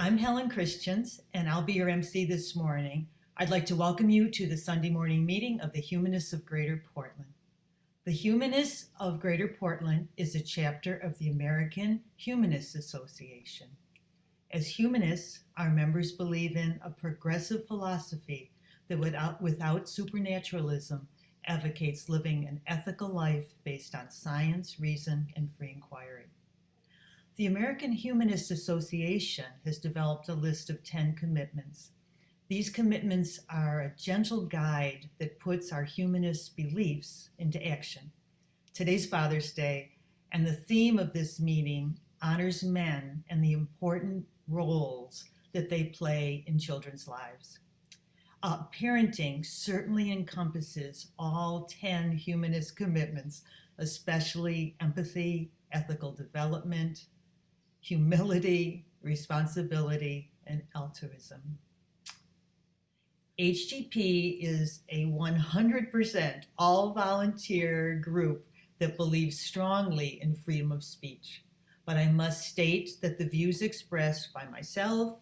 I'm Helen Christians, and I'll be your MC this morning. I'd like to welcome you to the Sunday morning meeting of the Humanists of Greater Portland. The Humanists of Greater Portland is a chapter of the American Humanists Association. As humanists, our members believe in a progressive philosophy that without supernaturalism advocates living an ethical life based on science, reason, and free inquiry. The American Humanist Association has developed a list of 10 commitments. These commitments are a gentle guide that puts our humanist beliefs into action. Today's Father's Day, and the theme of this meeting honors men and the important roles that they play in children's lives. Parenting certainly encompasses all 10 humanist commitments, especially empathy, ethical development, humility, responsibility, and altruism. HGP is a 100% all-volunteer group that believes strongly in freedom of speech. But I must state that the views expressed by myself,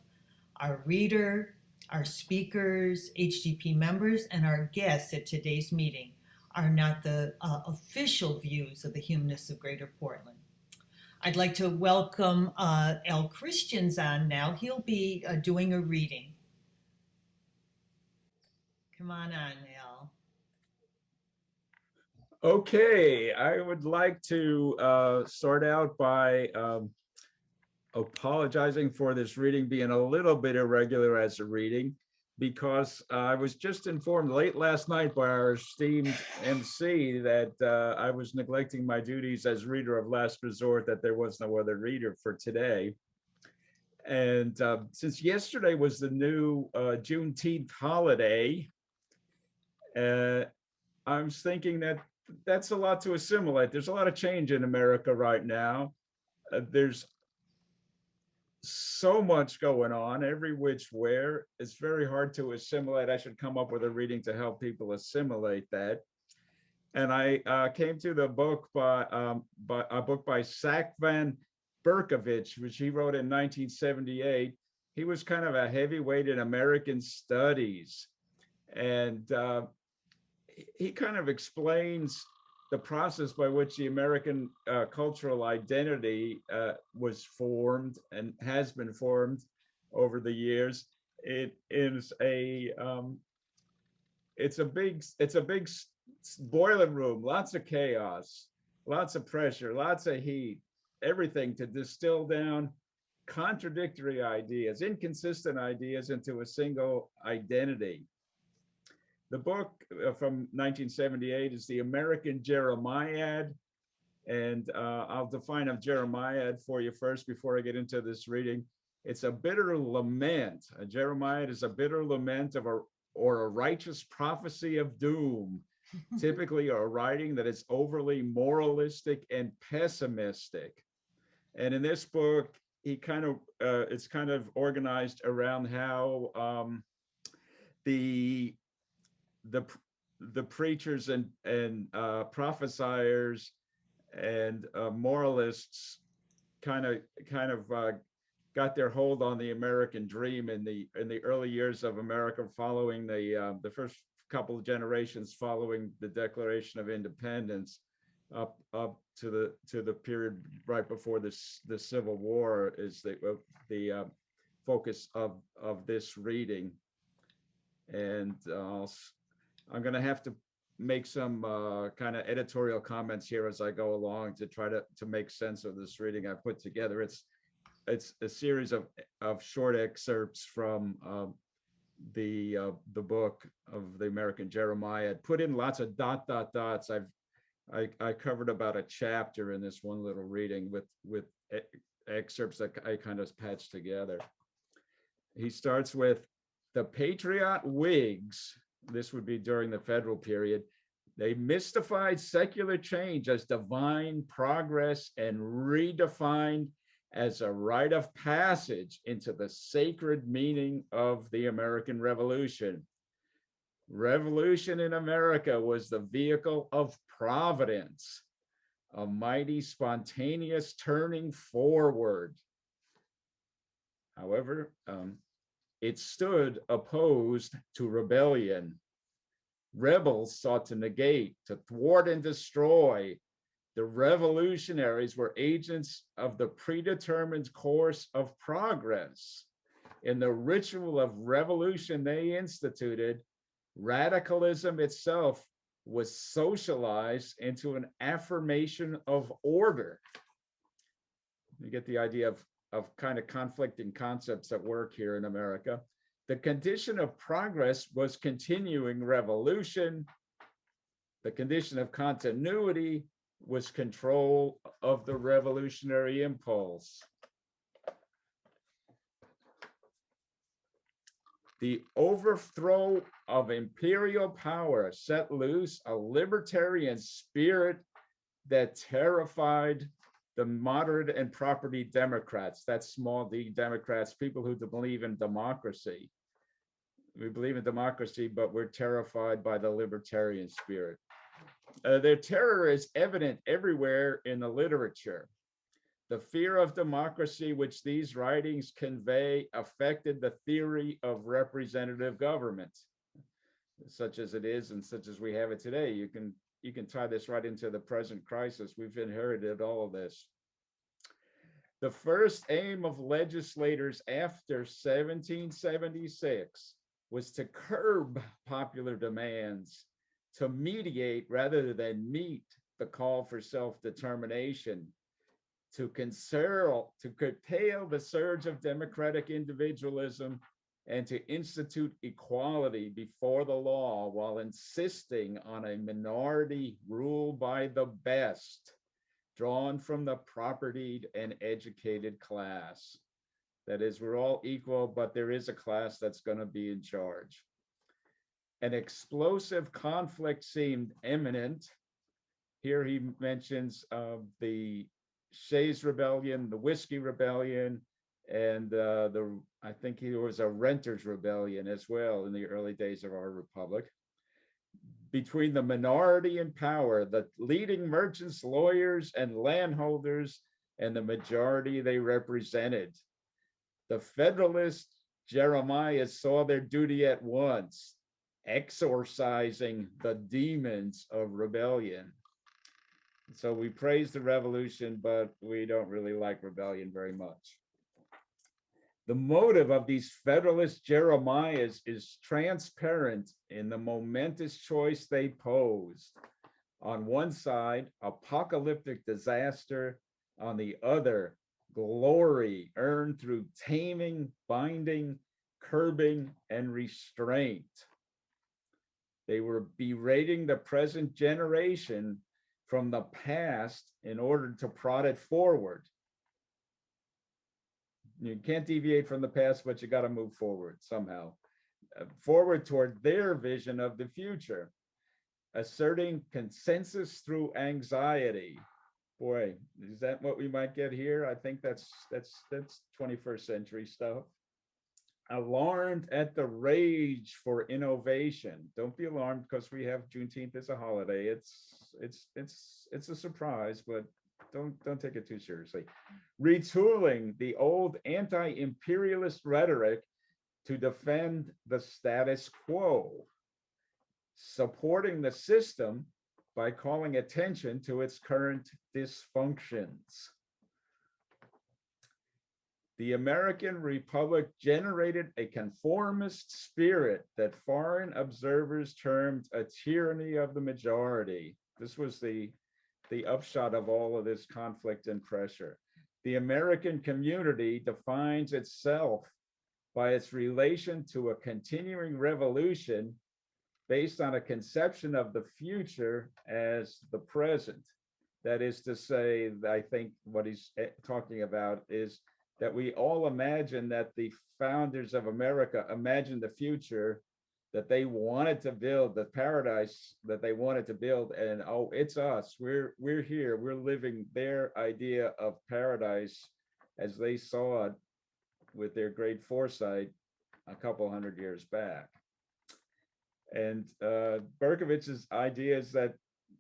our reader, our speakers, HGP members, and our guests at today's meeting are not the official views of the Humanists of Greater Portland. I'd like to welcome Helen Christians on now. He'll be doing a reading. Come on, Al. Okay, I would like to start out by apologizing for this reading being a little bit irregular as a reading, because I was just informed late last night by our esteemed MC that I was neglecting my duties as reader of last resort, that there was no other reader for today. And since yesterday was the new Juneteenth holiday, I was thinking that that's a lot to assimilate. There's a lot of change in America right now. There's so much going on every which where. It's very hard to assimilate. I should come up with a reading to help people assimilate that. And I came to the book by a book by Sack Van Berkovich, which he wrote in 1978. He was kind of a heavyweight in American studies, and he kind of explains the process by which the American cultural identity was formed and has been formed over the years. It is it's a big boiler room, lots of chaos, lots of pressure, lots of heat, everything to distill down contradictory ideas, inconsistent ideas into a single identity. The book from 1978 is The American Jeremiad, and I'll define a Jeremiad for you first before I get into this reading. It's a bitter lament. A Jeremiad is a bitter lament of a righteous prophecy of doom, typically a writing that is overly moralistic and pessimistic. And in this book, he it's kind of organized around how the preachers and prophesiers and moralists kind of got their hold on the American dream in the early years of America, following the first couple of generations following the Declaration of Independence, up to the period right before the Civil War is the focus of this reading. And I'm going to have to make some kind of editorial comments here as I go along to try to make sense of this reading I put together. It's a series of short excerpts from the book of the American Jeremiad. Put in lots of dots. I covered about a chapter in this one little reading with excerpts that I kind of patched together. He starts with, the patriot Whigs, this would be during the federal period, they mystified secular change as divine progress and redefined as a rite of passage into the sacred meaning of the American Revolution. Revolution in America was the vehicle of providence, a mighty spontaneous turning forward. However, it stood opposed to rebellion. Rebels sought to negate, to thwart, and destroy. The revolutionaries were agents of the predetermined course of progress. In the ritual of revolution they instituted, radicalism itself was socialized into an affirmation of order. You get the idea of kind of conflicting concepts at work here in America. The condition of progress was continuing revolution. The condition of continuity was control of the revolutionary impulse. The overthrow of imperial power set loose a libertarian spirit that terrified the moderate and property Democrats, that's small d Democrats, people who believe in democracy. We believe in democracy, but we're terrified by the libertarian spirit. Their terror is evident everywhere in the literature. The fear of democracy which these writings convey affected the theory of representative government, such as it is and such as we have it today. You can tie this right into the present crisis. We've inherited all of this. The first aim of legislators after 1776 was to curb popular demands, to mediate rather than meet the call for self-determination, to curtail the surge of democratic individualism, and to institute equality before the law while insisting on a minority rule by the best, drawn from the propertied and educated class. That is, we're all equal, but there is a class that's going to be in charge. An explosive conflict seemed imminent. Here he mentions the Shays Rebellion, the Whiskey Rebellion, and I think there was a Renters Rebellion as well in the early days of our republic. Between the minority in power, the leading merchants, lawyers, and landholders, and the majority they represented. The Federalist Jeremiah saw their duty at once, exorcising the demons of rebellion. So we praise the revolution, but we don't really like rebellion very much. The motive of these Federalist Jeremiahs is transparent in the momentous choice they posed. On one side, apocalyptic disaster. On the other, glory earned through taming, binding, curbing, and restraint. They were berating the present generation from the past in order to prod it forward. You can't deviate from the past, but you got to move forward somehow, forward toward their vision of the future, asserting consensus through anxiety. Boy, is that what we might get here? I think that's 21st century stuff. Alarmed at the rage for innovation. Don't be alarmed because we have Juneteenth as a holiday. It's a surprise, but don't take it too seriously. Retooling the old anti-imperialist rhetoric to defend the status quo. Supporting the system by calling attention to its current dysfunctions. The American Republic generated a conformist spirit that foreign observers termed a tyranny of the majority. This was the upshot of all of this conflict and pressure. The American community defines itself by its relation to a continuing revolution based on a conception of the future as the present. That is to say, I think what he's talking about is that we all imagine that the founders of America imagined the future that they wanted to build, the paradise that they wanted to build, and oh, it's us. We're here. We're living their idea of paradise as they saw it with their great foresight a couple hundred years back. And Berkovich's idea is that,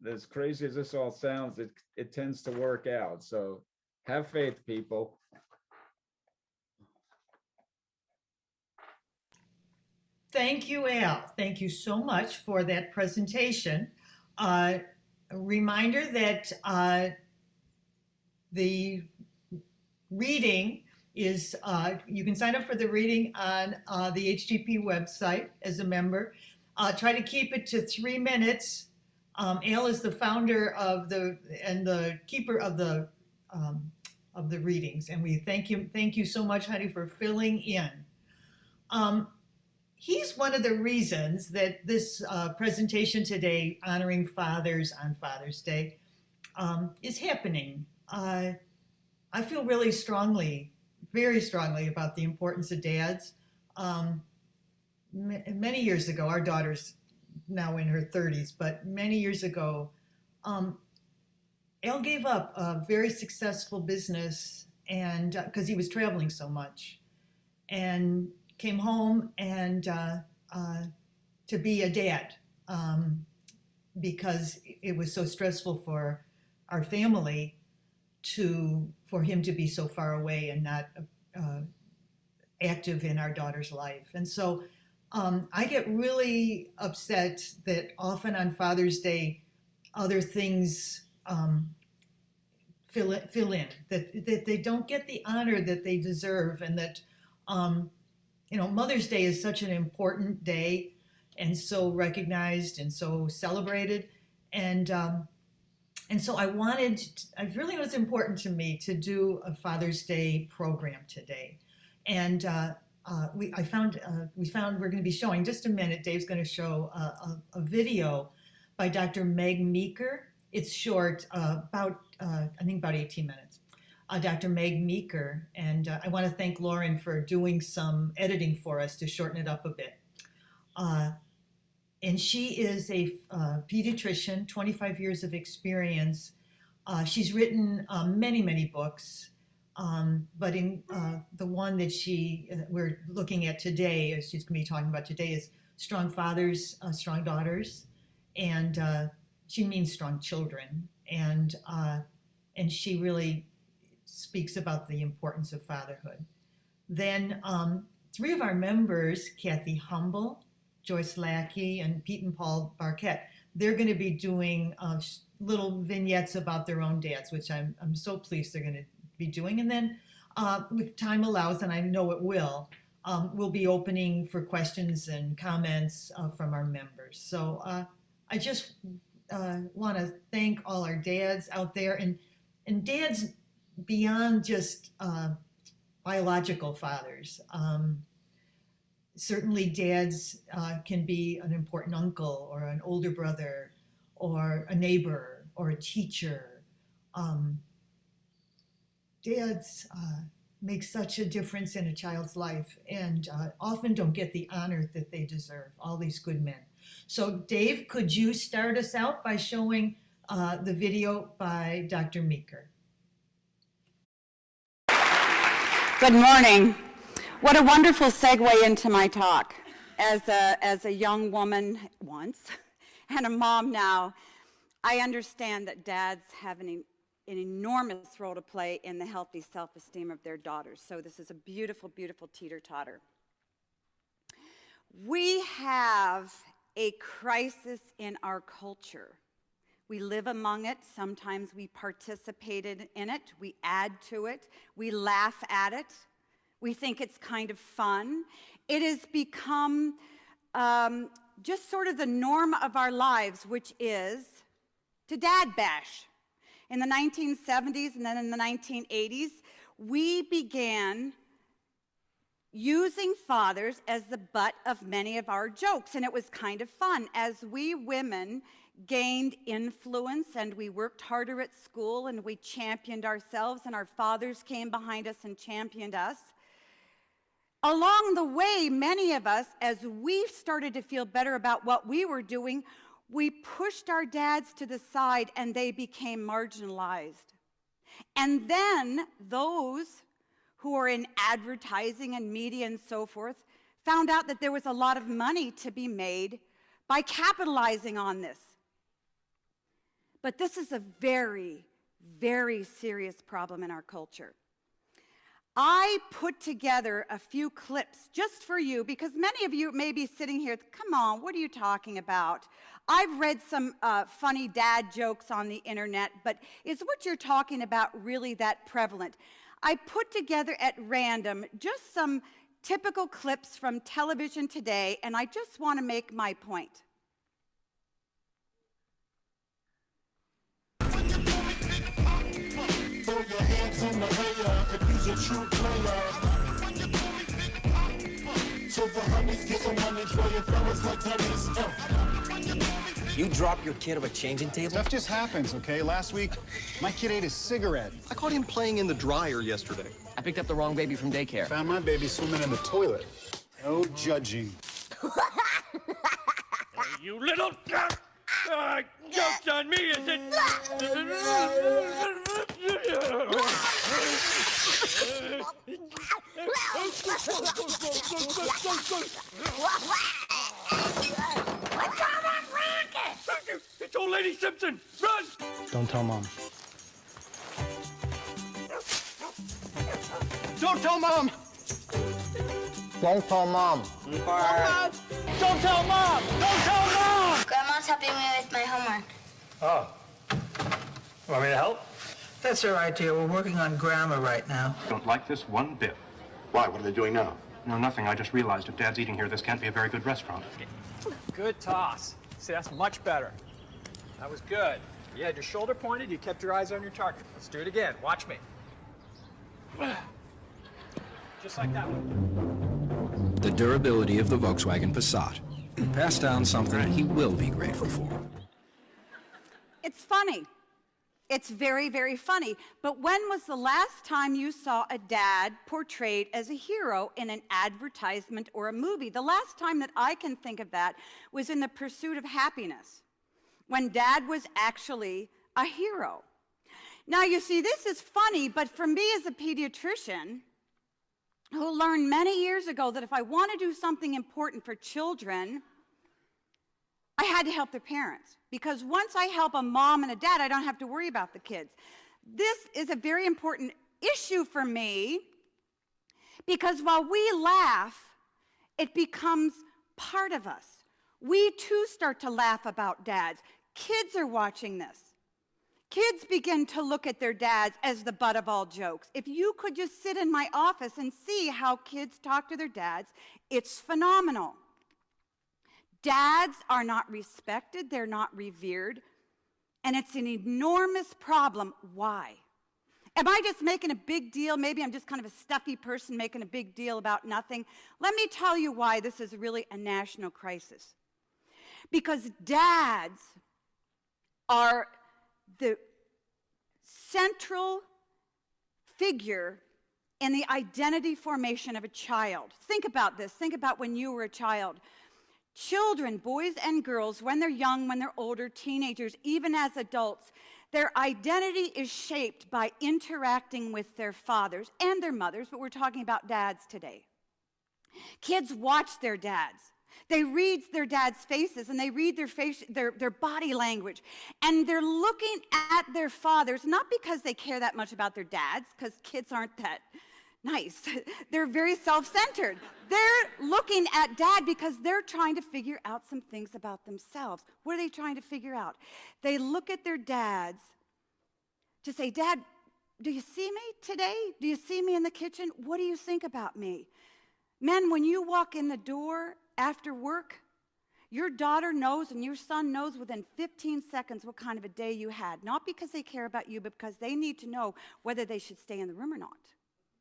as crazy as this all sounds, it tends to work out. So have faith, people. Thank you, Al. Thank you so much for that presentation. A reminder that the reading is, you can sign up for the reading on the HGP website as a member. Try to keep it to 3 minutes. Al is the founder of and the keeper of the readings, and we thank you so much, honey, for filling in. He's one of the reasons that this presentation today, honoring fathers on Father's Day, is happening. I feel really strongly, very strongly about the importance of dads. Many years ago, our daughter's now in her 30s, but many years ago, Al gave up a very successful business and because he was traveling so much, and came home and to be a dad because it was so stressful for our family for him to be so far away and not active in our daughter's life. And so I get really upset that often on Father's Day, other things fill in, that they don't get the honor that they deserve, and that Mother's Day is such an important day and so recognized and so celebrated. And so it really was important to me to do a Father's Day program today. And we found we're going to be showing, just a minute, Dave's going to show a video by Dr. Meg Meeker. It's short, I think about 18 minutes. Dr. Meg Meeker, and I want to thank Lauren for doing some editing for us to shorten it up a bit. And she is a pediatrician, 25 years of experience. She's written many, many books, but in the one that we're looking at today, as she's going to be talking about today, is Strong Fathers, Strong Daughters, and she means strong children. And she really speaks about the importance of fatherhood. Then 3 of our members, Cathy Humble, Joyce Lackie, and Pete and Paul Barkett, they're going to be doing little vignettes about their own dads, which I'm so pleased they're going to be doing. And then if time allows, and I know it will, we'll be opening for questions and comments from our members. So I just want to thank all our dads out there, and dads beyond just biological fathers. Certainly dads can be an important uncle or an older brother or a neighbor or a teacher. Dads make such a difference in a child's life, and often don't get the honor that they deserve, all these good men. So Dave, could you start us out by showing the video by Dr. Meeker? Good morning. What a wonderful segue into my talk. As a young woman once and a mom now, I understand that dads have an enormous role to play in the healthy self-esteem of their daughters. So this is a beautiful, beautiful teeter-totter. We have a crisis in our culture. We live among it. Sometimes we participated in it. We add to it. We laugh at it. We think it's kind of fun. It has become just sort of the norm of our lives, which is to dad bash. In the 1970s and then in the 1980s, we began using fathers as the butt of many of our jokes, and it was kind of fun. As we women gained influence and we worked harder at school and we championed ourselves and our fathers came behind us and championed us, along the way, many of us, as we started to feel better about what we were doing, we pushed our dads to the side and they became marginalized. And then those who are in advertising and media and so forth found out that there was a lot of money to be made by capitalizing on this. But this is a very, very serious problem in our culture. I put together a few clips just for you because many of you may be sitting here, come on, what are you talking about? I've read some funny dad jokes on the internet, but is what you're talking about really that prevalent? I put together at random just some typical clips from television today, and I just want to make my point. Throw your hands in the air if you's a true player. So the honeys getting money, throwing fellas like tennis. You drop your kid on a changing table? Stuff just happens, okay? Last week, my kid ate a cigarette. I caught him playing in the dryer yesterday. I picked up the wrong baby from daycare. Found my baby swimming in the toilet. No judging. You little joke's on me, is it? It's old lady Simpson. Run! Don't tell Mom. Don't tell Mom! Don't tell Mom. Don't tell Mom! Don't tell Mom! Grandma's helping me with my homework. Oh. Want me to help? That's all right, dear. We're working on grammar right now. Don't like this one bit. Why? What are they doing now? No, nothing. I just realized if Dad's eating here, this can't be a very good restaurant. Good toss. See, that's much better. That was good. You had your shoulder pointed, you kept your eyes on your target. Let's do it again. Watch me. Just like that one. The durability of the Volkswagen Passat. Pass down something he will be grateful for. It's funny. It's very, very funny. But when was the last time you saw a dad portrayed as a hero in an advertisement or a movie? The last time that I can think of that was in The Pursuit of Happiness, when dad was actually a hero. Now, you see, this is funny, but for me as a pediatrician, who learned many years ago that if I want to do something important for children, I had to help their parents. Because once I help a mom and a dad, I don't have to worry about the kids. This is a very important issue for me because while we laugh, it becomes part of us. We too start to laugh about dads. Kids are watching this. Kids begin to look at their dads as the butt of all jokes. If you could just sit in my office and see how kids talk to their dads, it's phenomenal. Dads are not respected, they're not revered, and it's an enormous problem. Why? Am I just making a big deal? Maybe I'm just kind of a stuffy person making a big deal about nothing. Let me tell you why this is really a national crisis. Because dads are the central figure in the identity formation of a child. Think about this. Think about when you were a child. Children, boys and girls, when they're young, when they're older, teenagers, even as adults, their identity is shaped by interacting with their fathers and their mothers, but we're talking about dads today. Kids watch their dads. They read their dad's faces and they read their body language. And they're looking at their fathers, not because they care that much about their dads, because kids aren't that nice. They're very self-centered. They're looking at dad because they're trying to figure out some things about themselves. What are they trying to figure out? They look at their dads to say, Dad, do you see me today? Do you see me in the kitchen? What do you think about me? Men, when you walk in the door after work, your daughter knows and your son knows within 15 seconds what kind of a day you had. Not because they care about you, but because they need to know whether they should stay in the room or not.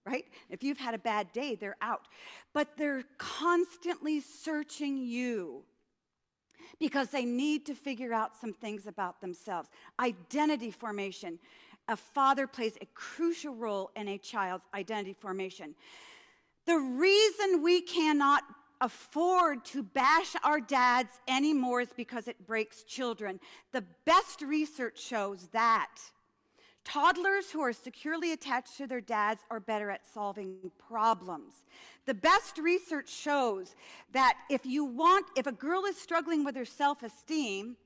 Right? If you've had a bad day, they're out. But they're constantly searching you because they need to figure out some things about themselves. Identity formation. A father plays a crucial role in a child's identity formation. The reason we cannot afford to bash our dads anymore is because it breaks children. The best research shows that toddlers who are securely attached to their dads are better at solving problems. The best research shows that if a girl is struggling with her self-esteem,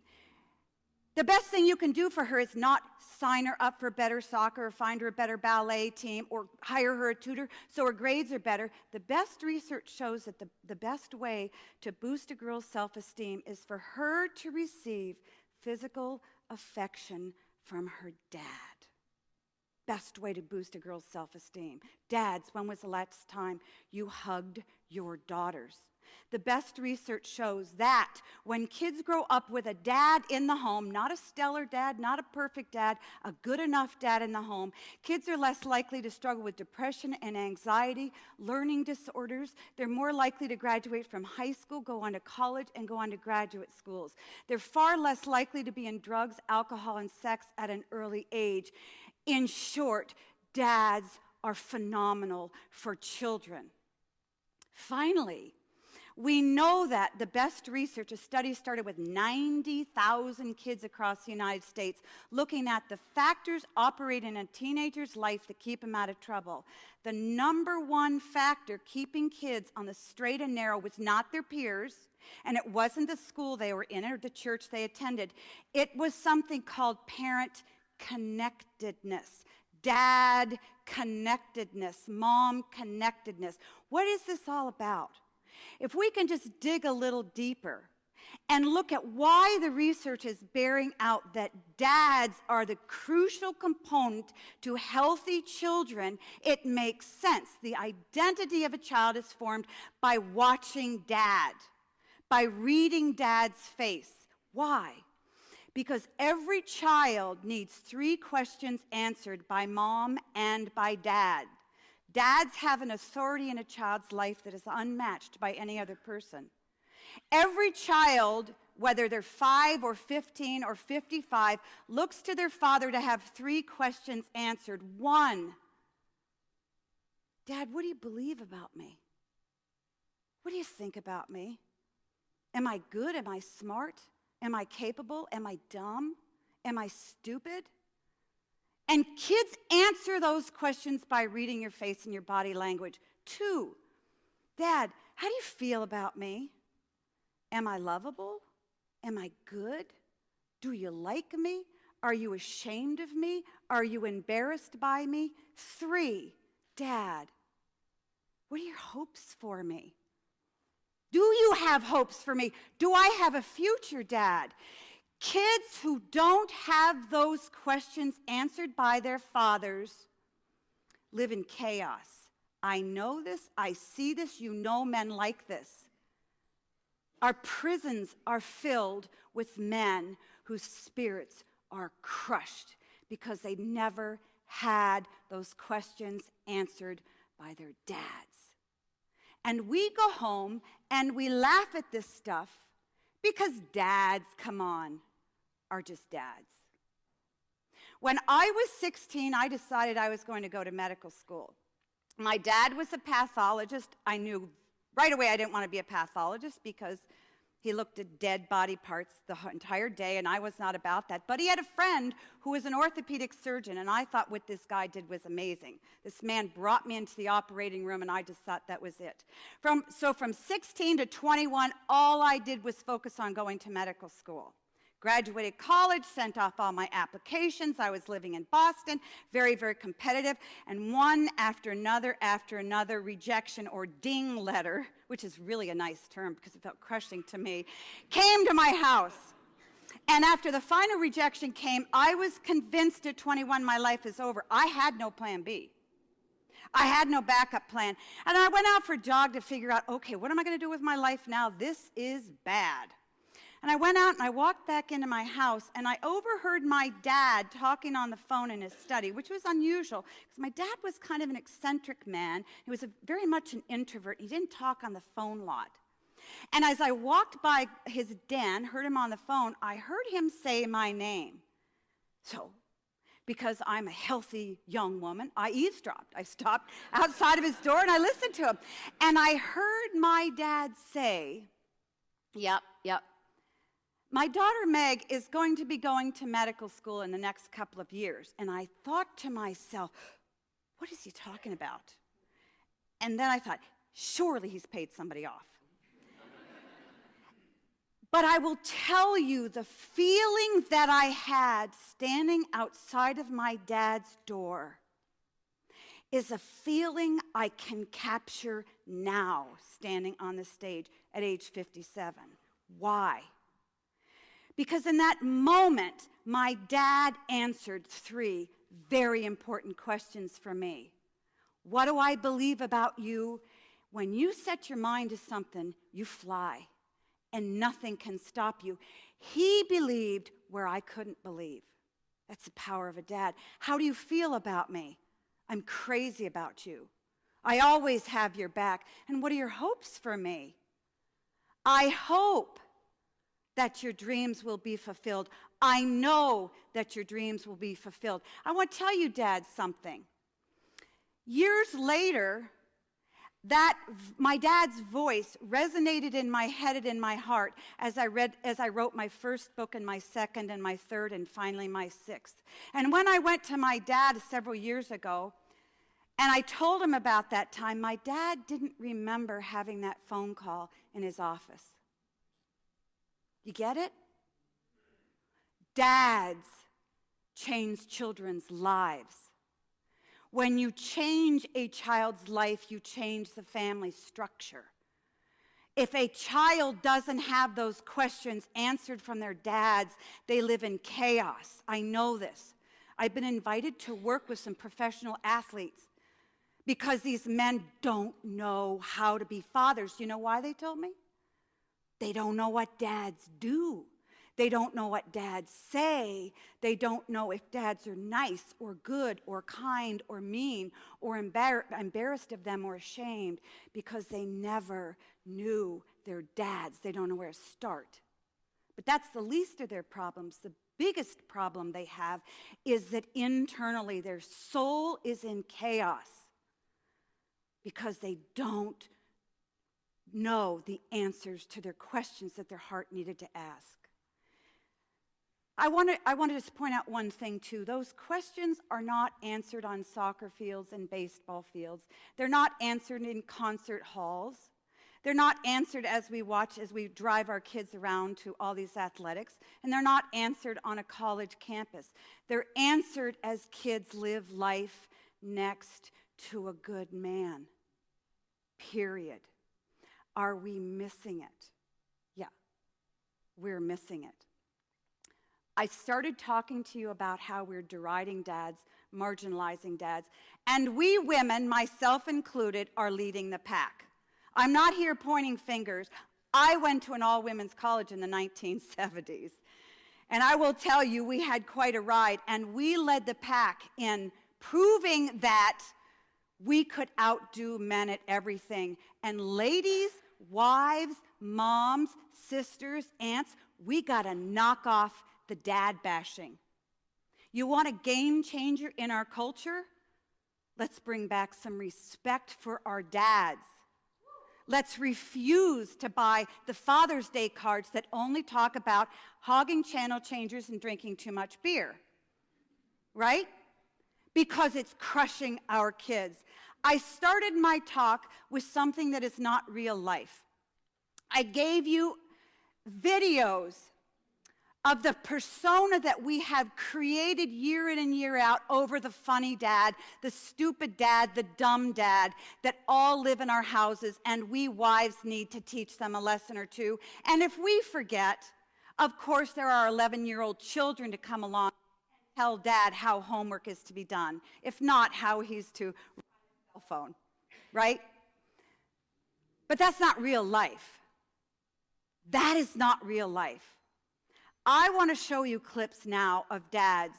The best thing you can do for her is not sign her up for better soccer or find her a better ballet team or hire her a tutor so her grades are better. The best research shows that the best way to boost a girl's self-esteem is for her to receive physical affection from her dad. Best way to boost a girl's self-esteem. Dads, when was the last time you hugged your daughters? The best research shows that when kids grow up with a dad in the home, not a stellar dad, not a perfect dad, a good enough dad in the home, kids are less likely to struggle with depression and anxiety, learning disorders. They're more likely to graduate from high school, go on to college, and go on to graduate schools. They're far less likely to be in drugs, alcohol, and sex at an early age. In short, dads are phenomenal for children. Finally, we know that the best research, a study started with 90,000 kids across the United States, looking at the factors operating in a teenager's life that keep them out of trouble. The number one factor keeping kids on the straight and narrow was not their peers, and it wasn't the school they were in or the church they attended. It was something called parent connectedness. Dad connectedness, mom connectedness. What is this all about? If we can just dig a little deeper and look at why the research is bearing out that dads are the crucial component to healthy children, it makes sense. The identity of a child is formed by watching dad, by reading dad's face. Why? Because every child needs 3 questions answered by mom and by dad. Dads have an authority in a child's life that is unmatched by any other person. Every child, whether they're 5 or 15 or 55, looks to their father to have 3 questions answered. 1, Dad, what do you believe about me? What do you think about me? Am I good? Am I smart? Am I capable? Am I dumb? Am I stupid? And kids answer those questions by reading your face and your body language. 2, Dad, how do you feel about me? Am I lovable? Am I good? Do you like me? Are you ashamed of me? Are you embarrassed by me? 3, Dad, what are your hopes for me? Do you have hopes for me? Do I have a future, Dad? Kids who don't have those questions answered by their fathers live in chaos. I know this. I see this. You know men like this. Our prisons are filled with men whose spirits are crushed because they never had those questions answered by their dads. And we go home and we laugh at this stuff because dads, come on, are just dads. When I was 16, I decided I was going to go to medical school. My dad was a pathologist. I knew right away I didn't want to be a pathologist because he looked at dead body parts the entire day, and I was not about that. But he had a friend who was an orthopedic surgeon, and I thought what this guy did was amazing. This man brought me into the operating room, and I just thought that was it. So from 16 to 21, all I did was focus on going to medical school. Graduated college, sent off all my applications. I was living in Boston, very, very competitive. And one after another rejection or ding letter, which is really a nice term because it felt crushing to me, came to my house. And after the final rejection came, I was convinced at 21 my life is over. I had no plan B. I had no backup plan. And I went out for a jog to figure out, okay, what am I going to do with my life now? This is bad. And I went out and I walked back into my house and I overheard my dad talking on the phone in his study, which was unusual because my dad was kind of an eccentric man. He was very much an introvert. He didn't talk on the phone a lot. And as I walked by his den, heard him on the phone, I heard him say my name. So, because I'm a healthy young woman, I eavesdropped. I stopped outside of his door and I listened to him. And I heard my dad say, yep. My daughter Meg is going to be going to medical school in the next couple of years. And I thought to myself, what is he talking about? And then I thought, surely he's paid somebody off. But I will tell you, the feeling that I had standing outside of my dad's door is a feeling I can capture now, standing on the stage at age 57. Why? Because in that moment, my dad answered 3 very important questions for me. What do I believe about you? When you set your mind to something, you fly, and nothing can stop you. He believed where I couldn't believe. That's the power of a dad. How do you feel about me? I'm crazy about you. I always have your back. And what are your hopes for me? I hope that your dreams will be fulfilled. I know that your dreams will be fulfilled. I want to tell you, Dad, something. Years later, my dad's voice resonated in my head and in my heart as I wrote my first book and my second and my third and finally my 6th. And when I went to my dad several years ago and I told him about that time, my dad didn't remember having that phone call in his office. You get it? Dads change children's lives. When you change a child's life, you change the family structure. If a child doesn't have those questions answered from their dads, they live in chaos. I know this. I've been invited to work with some professional athletes because these men don't know how to be fathers. You know why they told me? They don't know what dads do. They don't know what dads say. They don't know if dads are nice or good or kind or mean or embarrassed of them or ashamed because they never knew their dads. They don't know where to start. But that's the least of their problems. The biggest problem they have is that internally their soul is in chaos because they don't know the answers to their questions that their heart needed to ask. I want to just point out one thing, too. Those questions are not answered on soccer fields and baseball fields. They're not answered in concert halls. They're not answered as we drive our kids around to all these athletics. And they're not answered on a college campus. They're answered as kids live life next to a good man. Period. Are we missing it? Yeah, we're missing it. I started talking to you about how we're deriding dads, marginalizing dads, and we women, myself included, are leading the pack. I'm not here pointing fingers. I went to an all-women's college in the 1970s, and I will tell you, we had quite a ride, and we led the pack in proving that we could outdo men at everything. And ladies, wives, moms, sisters, aunts, we got to knock off the dad bashing. You want a game changer in our culture? Let's bring back some respect for our dads. Let's refuse to buy the Father's Day cards that only talk about hogging channel changers and drinking too much beer. Right? Because it's crushing our kids. I started my talk with something that is not real life. I gave you videos of the persona that we have created year in and year out over the funny dad, the stupid dad, the dumb dad that all live in our houses, and we wives need to teach them a lesson or two. And if we forget, of course there are 11-year-old children to come along and tell dad how homework is to be done. If not, how he's to run a cell phone, right? But that's not real life. That is not real life. I want to show you clips now of dads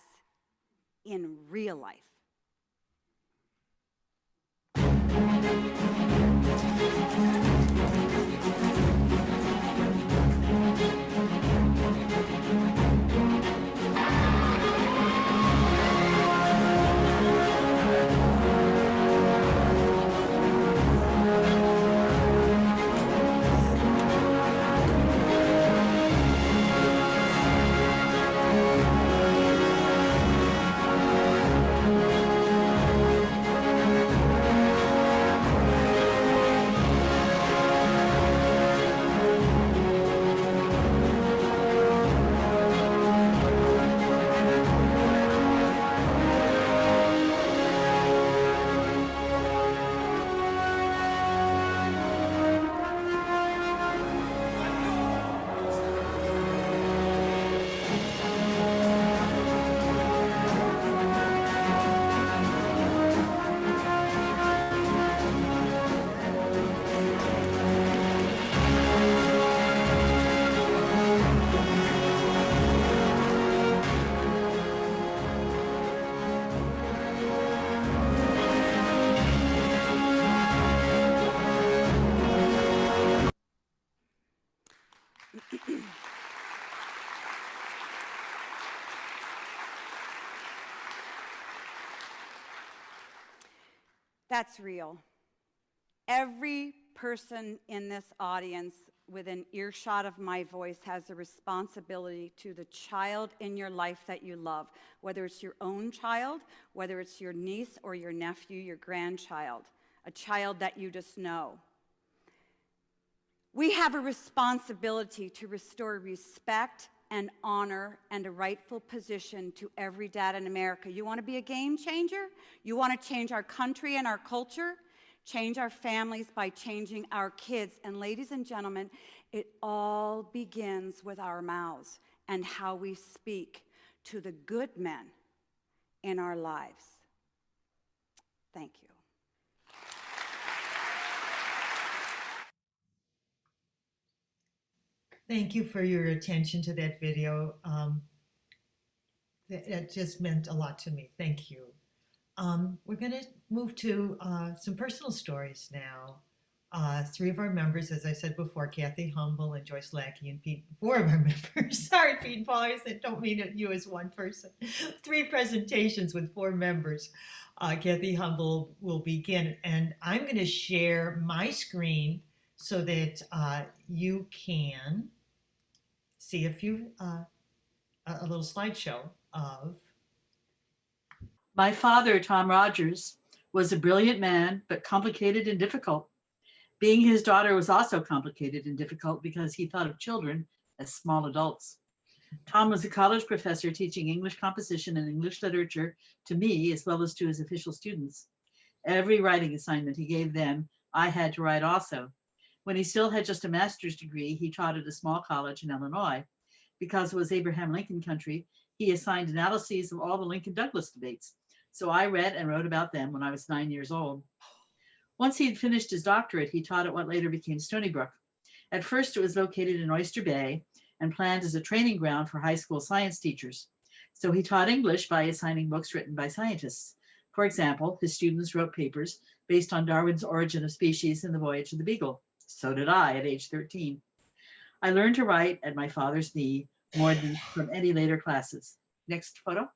in real life. That's real. Every person in this audience within earshot of my voice has a responsibility to the child in your life that you love, whether it's your own child, whether it's your niece or your nephew, your grandchild, a child that you just know. We have a responsibility to restore respect and honor and a rightful position to every dad in America. You want to be a game changer? You want to change our country and our culture? Change our families by changing our kids. And ladies and gentlemen, it all begins with our mouths and how we speak to the good men in our lives. Thank you. Thank you for your attention to that video. That just meant a lot to me. Thank you. We're going to move to some personal stories now. Three of our members, as I said before, Cathy Humble and Joyce Lackie, and Pete, four of our members. Sorry, Pete and Paul, I said, don't mean you as one person. 3 presentations with 4 members. Cathy Humble will begin, and I'm going to share my screen so that you can see a little slideshow of. My father, Tom Rogers, was a brilliant man, but complicated and difficult. Being his daughter was also complicated and difficult because he thought of children as small adults. Tom was a college professor teaching English composition and English literature to me as well as to his official students. Every writing assignment he gave them, I had to write also. When he still had just a master's degree, he taught at a small college in Illinois. Because it was Abraham Lincoln country, he assigned analyses of all the Lincoln-Douglas debates. So I read and wrote about them when I was 9 years old. Once he had finished his doctorate, he taught at what later became Stony Brook. At first, it was located in Oyster Bay and planned as a training ground for high school science teachers. So he taught English by assigning books written by scientists. For example, his students wrote papers based on Darwin's Origin of Species and the Voyage of the Beagle. So did I at age 13. I learned to write at my father's knee more than from any later classes. Next photo.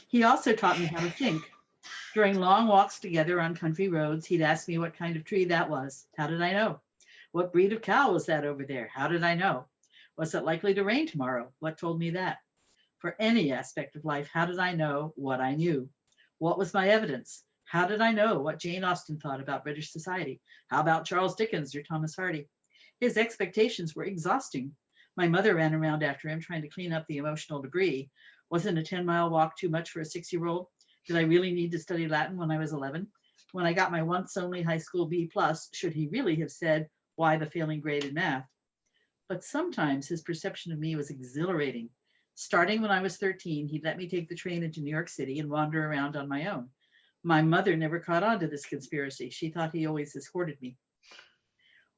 He also taught me how to think. During long walks together on country roads, he'd ask me what kind of tree that was. How did I know? What breed of cow was that over there? How did I know? Was it likely to rain tomorrow? What told me that? For any aspect of life, how did I know what I knew? What was my evidence? How did I know what Jane Austen thought about British society? How about Charles Dickens or Thomas Hardy? His expectations were exhausting. My mother ran around after him trying to clean up the emotional debris. Wasn't a 10-mile walk too much for a 6-year-old? Did I really need to study Latin when I was 11? When I got my once only high school B+, should he really have said, why the failing grade in math? But sometimes his perception of me was exhilarating. Starting when I was 13, he'd let me take the train into New York City and wander around on my own. My mother never caught on to this conspiracy. She thought he always escorted me.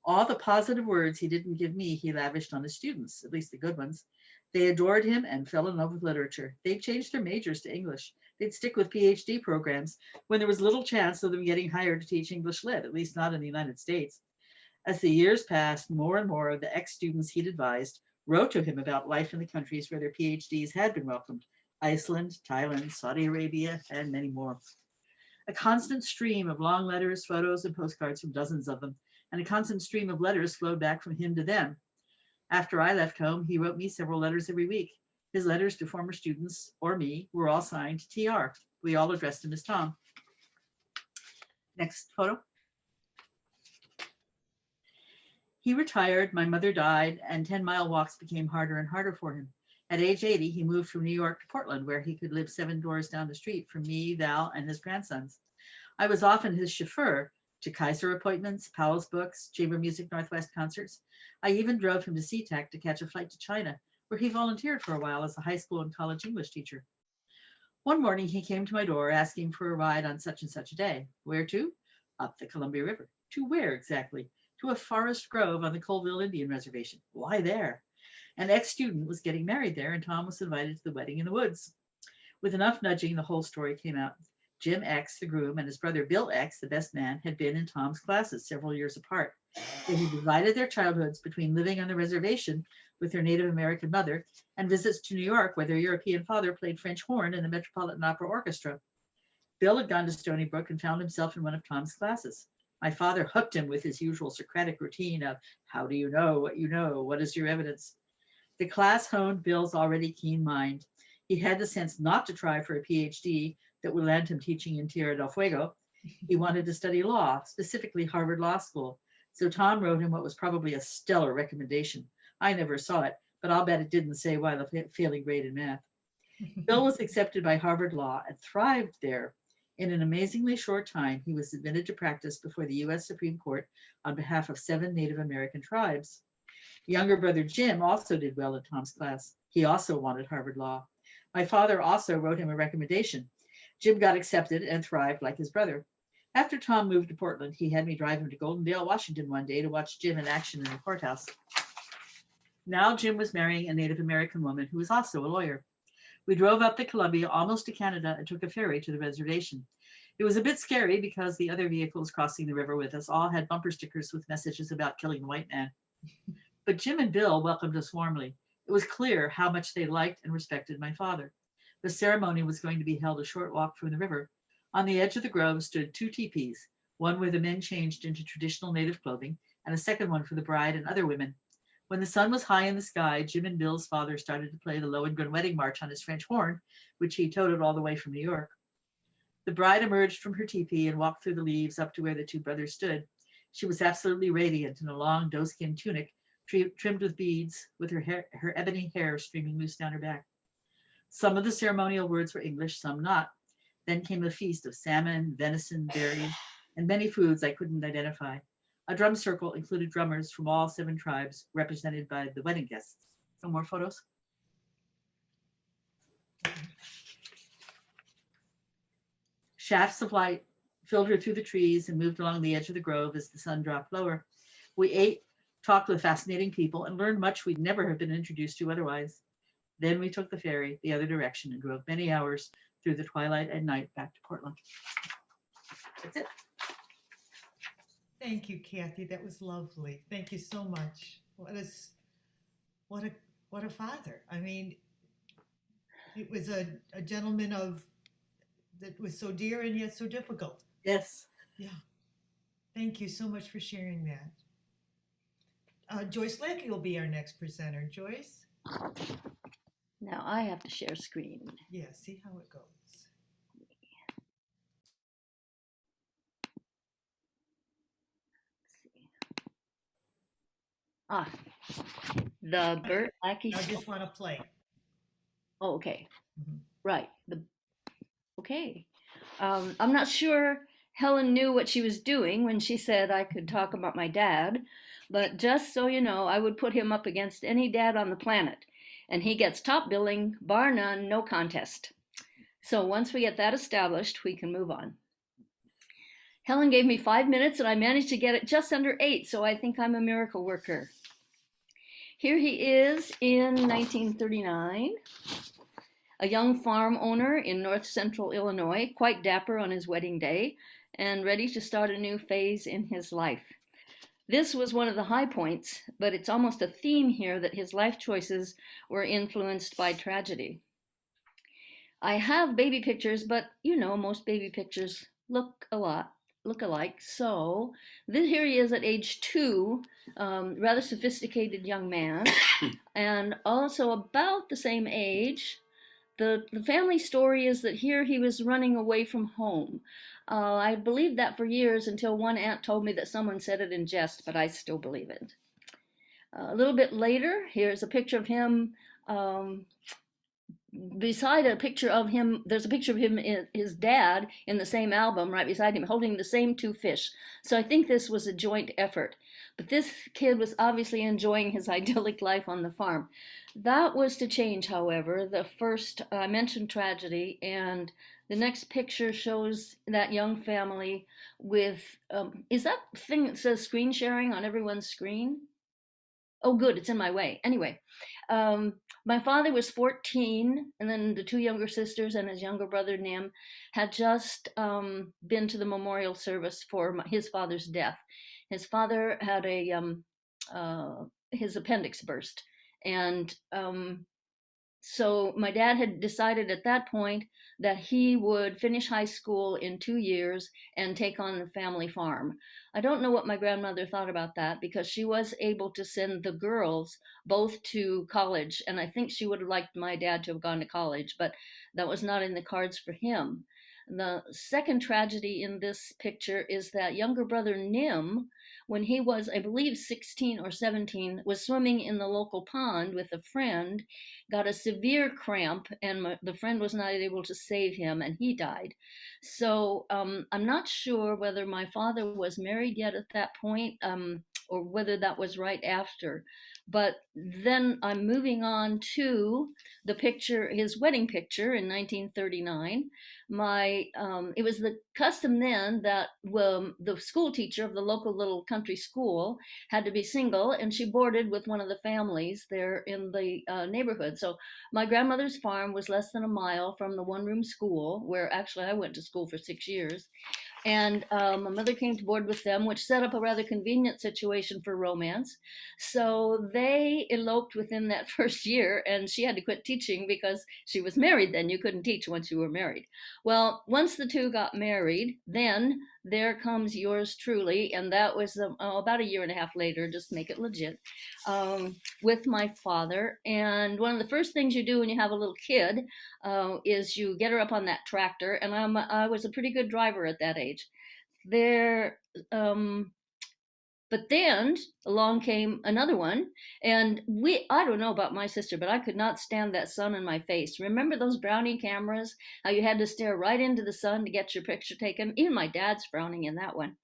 All the positive words he didn't give me, he lavished on his students, at least the good ones. They adored him and fell in love with literature. They'd changed their majors to English. They'd stick with PhD programs when there was little chance of them getting hired to teach English lit, at least not in the United States. As the years passed, more and more of the ex-students he'd advised wrote to him about life in the countries where their PhDs had been welcomed: Iceland, Thailand, Saudi Arabia, and many more. A constant stream of long letters, photos, and postcards from dozens of them, and a constant stream of letters flowed back from him to them. After I left home, he wrote me several letters every week. His letters to former students or me were all signed TR. We all addressed him as Tom. Next photo. He retired, my mother died, and 10-mile walks became harder and harder for him. At age 80, he moved from New York to Portland, where he could live 7 doors down the street from me, Val, and his grandsons. I was often his chauffeur to Kaiser appointments, Powell's books, Chamber Music Northwest concerts. I even drove him to SeaTac to catch a flight to China, where he volunteered for a while as a high school and college English teacher. One morning, he came to my door asking for a ride on such and such a day. Where to? Up the Columbia River. To where exactly? To a forest grove on the Colville Indian Reservation. Why there? An ex-student was getting married there, and Tom was invited to the wedding in the woods. With enough nudging, the whole story came out. Jim X, the groom, and his brother Bill X, the best man, had been in Tom's classes several years apart. So he divided their childhoods between living on the reservation, with her Native American mother, and visits to New York, where their European father played French horn in the Metropolitan Opera Orchestra. Bill had gone to Stony Brook and found himself in one of Tom's classes. My father hooked him with his usual Socratic routine of, how do you know what you know? What is your evidence? The class honed Bill's already keen mind. He had the sense not to try for a PhD that would land him teaching in Tierra del Fuego. He wanted to study law, specifically Harvard Law School. So Tom wrote him what was probably a stellar recommendation. I never saw it, but I'll bet it didn't say why the failing grade in math. Bill was accepted by Harvard Law and thrived there. In an amazingly short time, he was admitted to practice before the U.S. Supreme Court on behalf of 7 Native American tribes. Younger brother Jim also did well in Tom's class. He also wanted Harvard Law. My father also wrote him a recommendation. Jim got accepted and thrived like his brother. After Tom moved to Portland, he had me drive him to Golden Dale, Washington one day to watch Jim in action in the courthouse. Now Jim was marrying a Native American woman who was also a lawyer. We drove up the Columbia almost to Canada and took a ferry to the reservation. It was a bit scary because the other vehicles crossing the river with us all had bumper stickers with messages about killing the white man. But Jim and Bill welcomed us warmly. It was clear how much they liked and respected my father. The ceremony was going to be held a short walk from the river. On the edge of the grove stood 2 teepees, one where the men changed into traditional Native clothing, and a second one for the bride and other women. When the sun was high in the sky, Jim and Bill's father started to play the Lohengrin Wedding March on his French horn, which he toted all the way from New York. The bride emerged from her teepee and walked through the leaves up to where the 2 brothers stood. She was absolutely radiant in a long doeskin tunic trimmed with beads, with her ebony hair streaming loose down her back. Some of the ceremonial words were English, some not. Then came a feast of salmon, venison, berries, and many foods I couldn't identify. A drum circle included drummers from all 7 tribes represented by the wedding guests. No more photos. Shafts of light filtered through the trees and moved along the edge of the grove as the sun dropped lower. We ate, talked with fascinating people, and learned much we'd never have been introduced to otherwise. Then we took the ferry the other direction and drove many hours through the twilight and night back to Portland. That's it. Thank you, Cathy. That was lovely. Thank you so much. What a father. I mean, it was a gentleman that was so dear and yet so difficult. Yes. Yeah. Thank you so much for sharing that. Joyce Lackie will be our next presenter. Joyce? Now I have to share screen. Yeah, see how it goes. The Burt Lackey. I just want to play. Oh, okay. Mm-hmm. Right. Okay. I'm not sure Helen knew what she was doing when she said I could talk about my dad, but just so you know, I would put him up against any dad on the planet, and he gets top billing, bar none, no contest. So once we get that established, we can move on. Helen gave me 5 minutes and I managed to get it just under 8, so I think I'm a miracle worker. Here he is in 1939, a young farm owner in north central Illinois, quite dapper on his wedding day, and ready to start a new phase in his life. This was one of the high points, but it's almost a theme here that his life choices were influenced by tragedy. I have baby pictures, but you know, most baby pictures look alike. So here he is at age 2, rather sophisticated young man, and also about the same age. The family story is that here he was running away from home. I believed that for years until one aunt told me that someone said it in jest, but I still believe it. A little bit later, here's a picture of him. Beside a picture of him, there's a picture of him, his dad, in the same album, right beside him, holding the same 2 fish. So I think this was a joint effort. But this kid was obviously enjoying his idyllic life on the farm. That was to change, however. The first, I mentioned tragedy, and the next picture shows that young family with, is that thing that says screen sharing on everyone's screen? Oh, good, it's in my way. Anyway, my father was 14, and then the 2 younger sisters and his younger brother, Nim, had just been to the memorial service for his father's death. His father had his appendix burst, And so my dad had decided at that point that he would finish high school in 2 years and take on the family farm. I don't know what my grandmother thought about that, because she was able to send the girls both to college. And I think she would have liked my dad to have gone to college, but that was not in the cards for him. The second tragedy in this picture is that younger brother Nim, when he was, I believe, 16 or 17, was swimming in the local pond with a friend, got a severe cramp, and the friend was not able to save him, and he died. So I'm not sure whether my father was married yet at that point, or whether that was right after. But then I'm moving on to the picture, his wedding picture in 1939. It was the custom then that the school teacher of the local little country school had to be single, and she boarded with one of the families there in the neighborhood. So my grandmother's farm was less than a mile from the one-room school, where actually I went to school for 6 years. And my mother came to board with them, which set up a rather convenient situation for romance. So they eloped within that first year, and she had to quit teaching because she was married then. You couldn't teach once you were married. Well, once the two got married, then there comes yours truly, and that was about a year and a half later, just make it legit, with my father. And one of the first things you do when you have a little kid is you get her up on that tractor, and I was a pretty good driver at that age. But then along came another one, and I don't know about my sister, but I could not stand that sun in my face. Remember those Brownie cameras, how you had to stare right into the sun to get your picture taken? Even my dad's frowning in that one.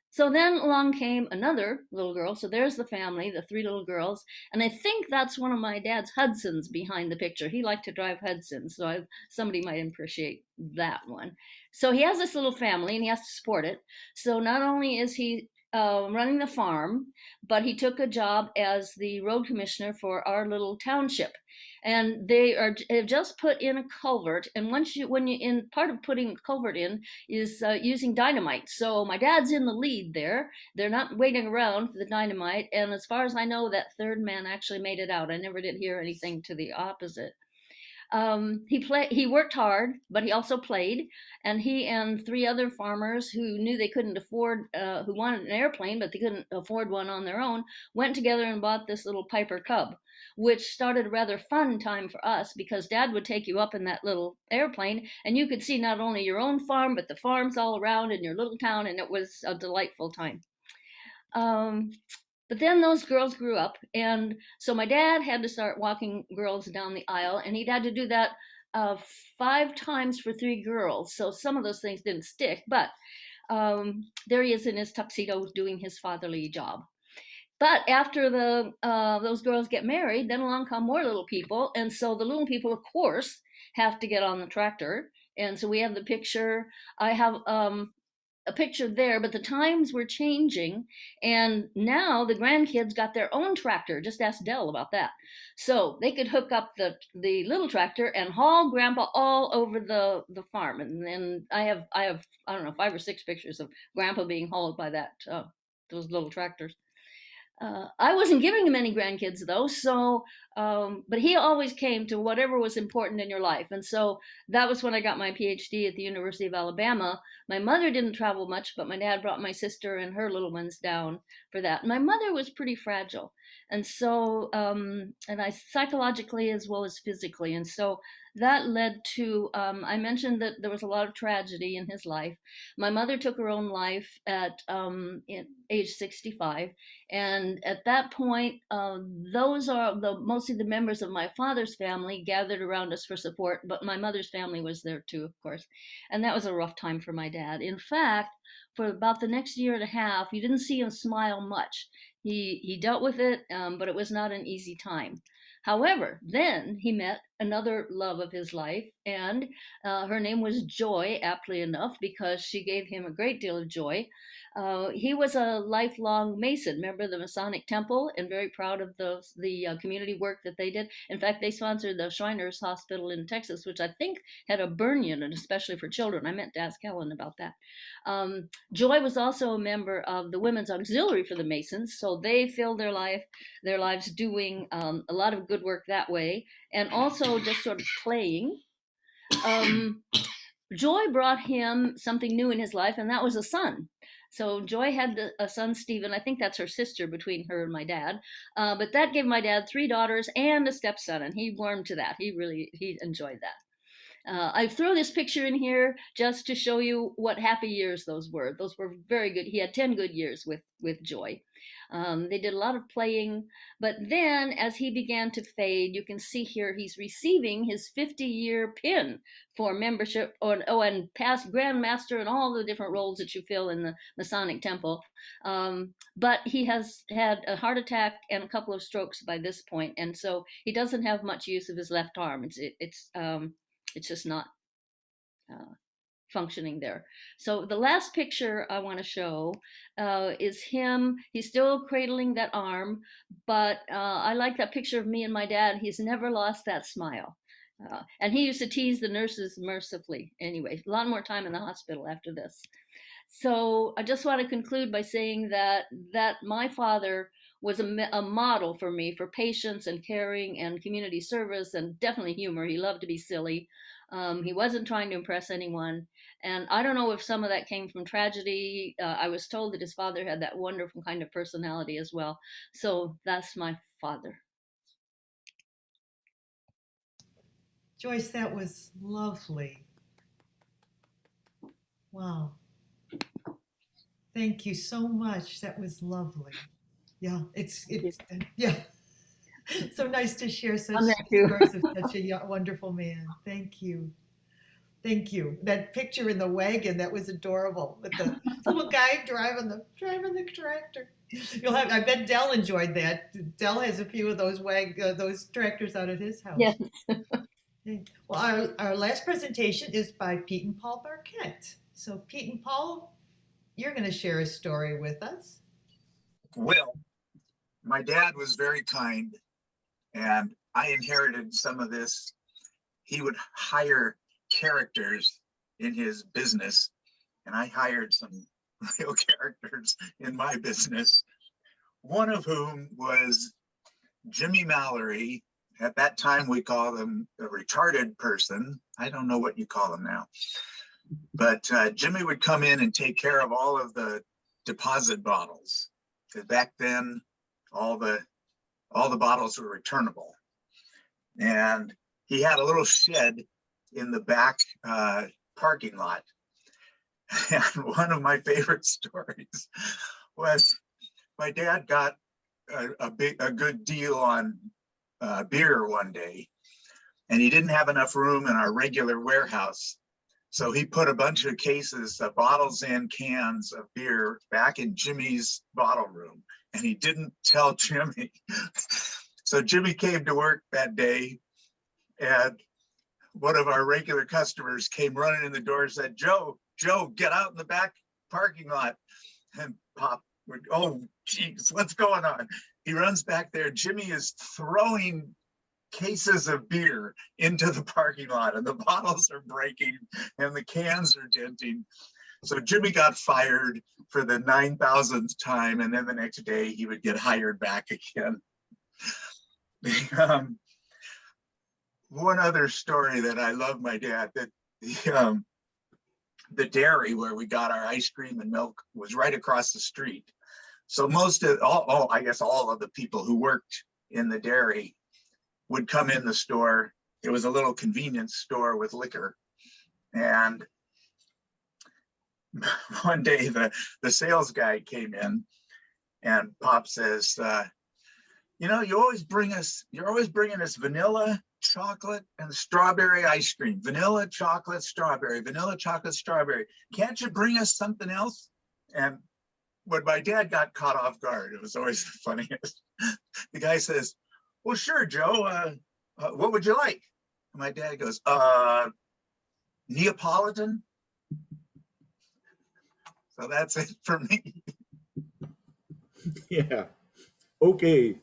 So then along came another little girl. So there's the family, the 3 little girls. And I think that's one of my dad's Hudsons behind the picture. He liked to drive Hudsons, so somebody might appreciate that one. So he has this little family, and he has to support it. So not only is he running the farm, but he took a job as the road commissioner for our little township. And have just put in a culvert. And part of putting a culvert in is using dynamite. So my dad's in the lead there. They're not waiting around for the dynamite. And as far as I know, that third man actually made it out. I never did hear anything to the opposite. He worked hard, but he also played, and he and 3 other farmers who knew they couldn't afford, who wanted an airplane, but they couldn't afford one on their own, went together and bought this little Piper Cub, which started a rather fun time for us, because Dad would take you up in that little airplane, and you could see not only your own farm, but the farms all around in your little town, and it was a delightful time. But then those girls grew up, and so my dad had to start walking girls down the aisle, and he'd had to do that 5 times for 3 girls. So some of those things didn't stick, but there he is in his tuxedo doing his fatherly job. But after those girls get married, then along come more little people, and so the little people, of course, have to get on the tractor. And so we have the picture. I have a picture there, but the times were changing, and now the grandkids got their own tractor. Just ask Dell about that. So they could hook up the little tractor and haul Grandpa all over the farm. And then I have I don't know, 5 or 6 pictures of Grandpa being hauled by those little tractors. I wasn't giving him any grandkids though, so but he always came to whatever was important in your life. And so that was when I got my PhD at the University of Alabama. My mother didn't travel much, but my dad brought my sister and her little ones down for that. My mother was pretty fragile, and so and I psychologically as well as physically, and so that led to I mentioned that there was a lot of tragedy in his life. My mother took her own life at age 65, and at that point, those are mostly the members of my father's family gathered around us for support, but my mother's family was there too, of course, and that was a rough time for my dad. In fact, for about the next year and a half, you didn't see him smile much. He dealt with it, but it was not an easy time. However, then he met another love of his life, and her name was Joy, aptly enough, because she gave him a great deal of joy. He was a lifelong Mason, member of the Masonic Temple, and very proud of the community work that they did. In fact, they sponsored the Shriners Hospital in Texas, which I think had a burn unit, especially for children. I meant to ask Helen about that. Joy was also a member of the Women's Auxiliary for the Masons, so they filled their lives doing a lot of good work that way, and also just sort of playing. Joy brought him something new in his life, and that was a son. So Joy had a son, Stephen. I think that's her sister between her and my dad. But that gave my dad 3 daughters and a stepson, and he warmed to that. He enjoyed that. I threw this picture in here just to show you what happy years those were. Those were very good. He had 10 good years with Joy. They did a lot of playing, but then as he began to fade, you can see here he's receiving his 50-year pin for membership, and past Grand Master and all the different roles that you fill in the Masonic Temple. But he has had a heart attack and a couple of strokes by this point, and so he doesn't have much use of his left arm. It's just not functioning there. So the last picture I want to show is him. He's still cradling that arm, but I like that picture of me and my dad. He's never lost that smile. And he used to tease the nurses mercifully. Anyway, a lot more time in the hospital after this. So I just want to conclude by saying that my father was a model for me for patience and caring and community service, and definitely humor. He loved to be silly. He wasn't trying to impress anyone. And I don't know if some of that came from tragedy. I was told that his father had that wonderful kind of personality as well. So that's my father. Joyce, that was lovely. Wow. Thank you so much. That was lovely. Yeah, it's yeah. So nice to share such stories of such a wonderful man. Thank you. Thank you. That picture in the wagon, that was adorable, with the little guy driving the tractor. I bet Dell enjoyed that. Dell has a few of those tractors out at his house. Yes. Well, our last presentation is by Pete and Paul Barkett. So Pete and Paul, you're going to share a story with us. Well, my dad was very kind, and I inherited some of this. He would hire characters in his business, and I hired some real characters in my business, one of whom was Jimmy Mallory. At that time, we called him a retarded person. I don't know what you call him now. But Jimmy would come in and take care of all of the deposit bottles, because back then, all the bottles were returnable. And he had a little shed in the back parking lot. And one of my favorite stories was my dad got a good deal on beer one day, and he didn't have enough room in our regular warehouse. So he put a bunch of cases of bottles and cans of beer back in Jimmy's bottle room, and he didn't tell Jimmy. So Jimmy came to work that day, and one of our regular customers came running in the door and said, Joe, get out in the back parking lot. And Pop would, oh, geez, what's going on? He runs back there. Jimmy is throwing cases of beer into the parking lot, and the bottles are breaking and the cans are denting. So Jimmy got fired for the 9,000th time, and then the next day he would get hired back again. One other story that I love my dad, that the dairy where we got our ice cream and milk was right across the street. So I guess all of the people who worked in the dairy would come in the store. It was a little convenience store with liquor. And one day the sales guy came in, and Pop says, you're always bringing us vanilla, chocolate, and strawberry ice cream. Vanilla, chocolate, strawberry, vanilla, chocolate, strawberry. Can't you bring us something else? And when my dad got caught off guard, it was always the funniest. The guy says, well, sure, Joe, what would you like? My dad goes, Neapolitan? So that's it for me. Yeah. Okay.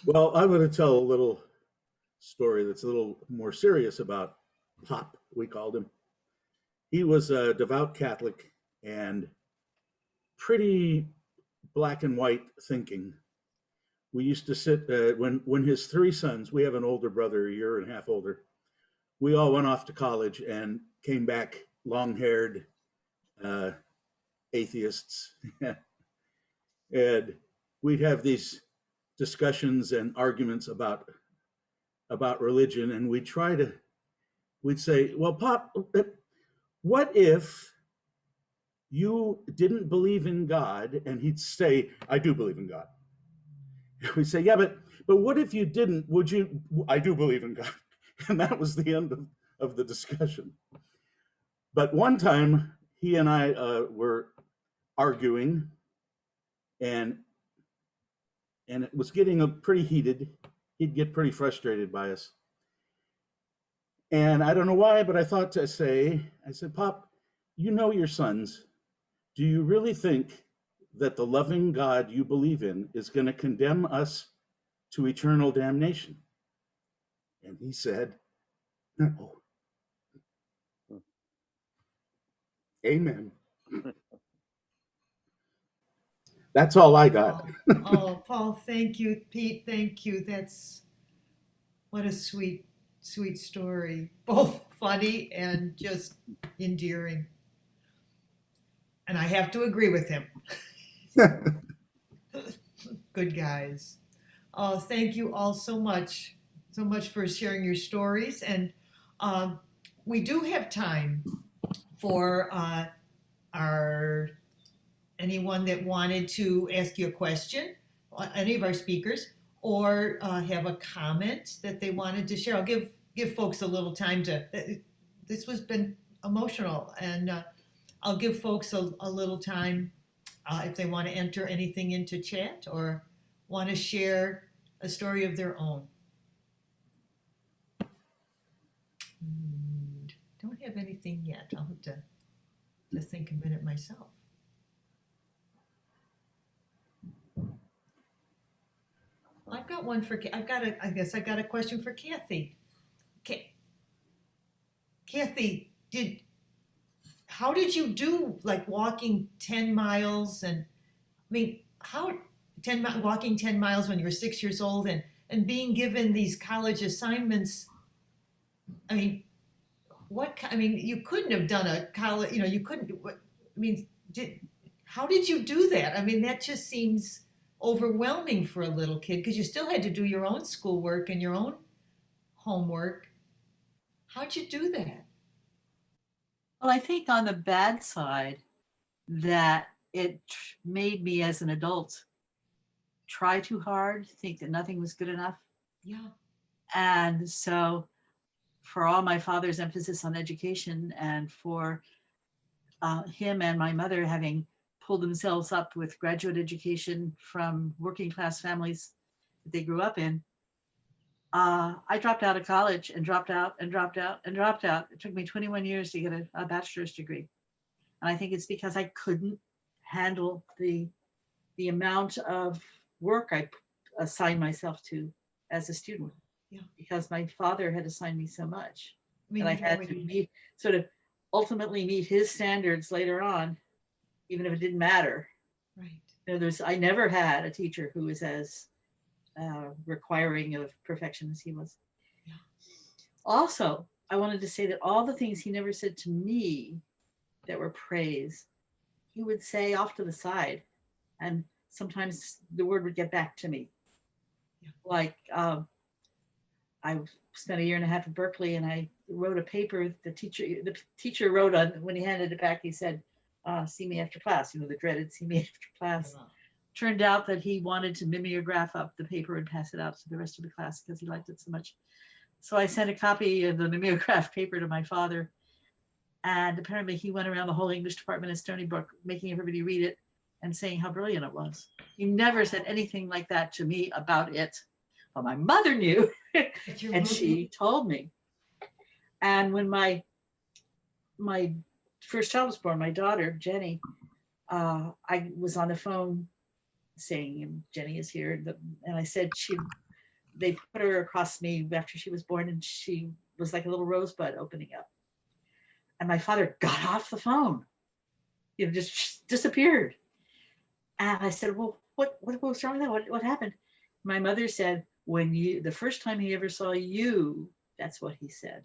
Well, I'm going to tell a little story that's a little more serious about Pop, we called him. He was a devout Catholic and pretty black and white thinking. We used to sit, when his three sons, we have an older brother, a year and a half older, we all went off to college and came back long-haired atheists. And we'd have these discussions and arguments about religion, and we'd say, well, Pop, what if you didn't believe in God? And he'd say, I do believe in God. We'd say, yeah, but what if you didn't? Would you? I do believe in God. And that was the end of the discussion. But one time he and I were arguing, and it was getting pretty heated. He'd get pretty frustrated by us. And I don't know why, but I thought to say, I said, Pop, you know your sons. Do you really think that the loving God you believe in is going to condemn us to eternal damnation? And he said, no. Amen. That's all I got. Oh, Paul, thank you. Pete, thank you. What a sweet story. Both funny and just endearing. And I have to agree with him. Good guys. Oh, thank you all so much for sharing your stories. And we do have time for anyone that wanted to ask you a question, any of our speakers, or have a comment that they wanted to share. I'll give folks a little time to. This has been emotional, and I'll give folks a little time if they want to enter anything into chat or want to share a story of their own. Don't have anything yet. I'll have to think a minute myself. I've got one for. I guess I've got a question for Cathy. Cathy, how did you do like walking 10 miles? And I mean, walking 10 miles when you were 6 years old and being given these college assignments? I mean, you couldn't have done a college, you couldn't, how did you do that? I mean, that just seems overwhelming for a little kid because you still had to do your own schoolwork and your own homework. How'd you do that? Well, I think on the bad side that it made me as an adult try too hard, think that nothing was good enough. Yeah. And so for all my father's emphasis on education and for him and my mother having pulled themselves up with graduate education from working class families that they grew up in, I dropped out of college and dropped out and dropped out and dropped out. It took me 21 years to get a bachelor's degree. And I think it's because I couldn't handle the amount of work I assigned myself to as a student. Yeah. Because my father had assigned me so much. And I had to ultimately meet his standards later on, even if it didn't matter. Right. I never had a teacher who was as requiring of perfection as he was. Yeah. Also, I wanted to say that all the things he never said to me that were praise, he would say off to the side, and sometimes the word would get back to me. Yeah. Like I spent a year and a half at Berkeley, and I wrote a paper. The teacher wrote on, when he handed it back, he said, "See me after class." The dreaded "see me after class." Wow. Turned out that he wanted to mimeograph up the paper and pass it out to the rest of the class because he liked it so much. So I sent a copy of the mimeographed paper to my father, and apparently he went around the whole English department in Stony Brook making everybody read it and saying how brilliant it was. He never said anything like that to me about it. Well, my mother knew, and she told me. And when my first child was born, my daughter, Jenny, I was on the phone saying, Jenny is here. And I said, they put her across me after she was born, and she was like a little rosebud opening up. And my father got off the phone, just disappeared. And I said, well, what was wrong with that? What happened? My mother said, the first time he ever saw you, that's what he said.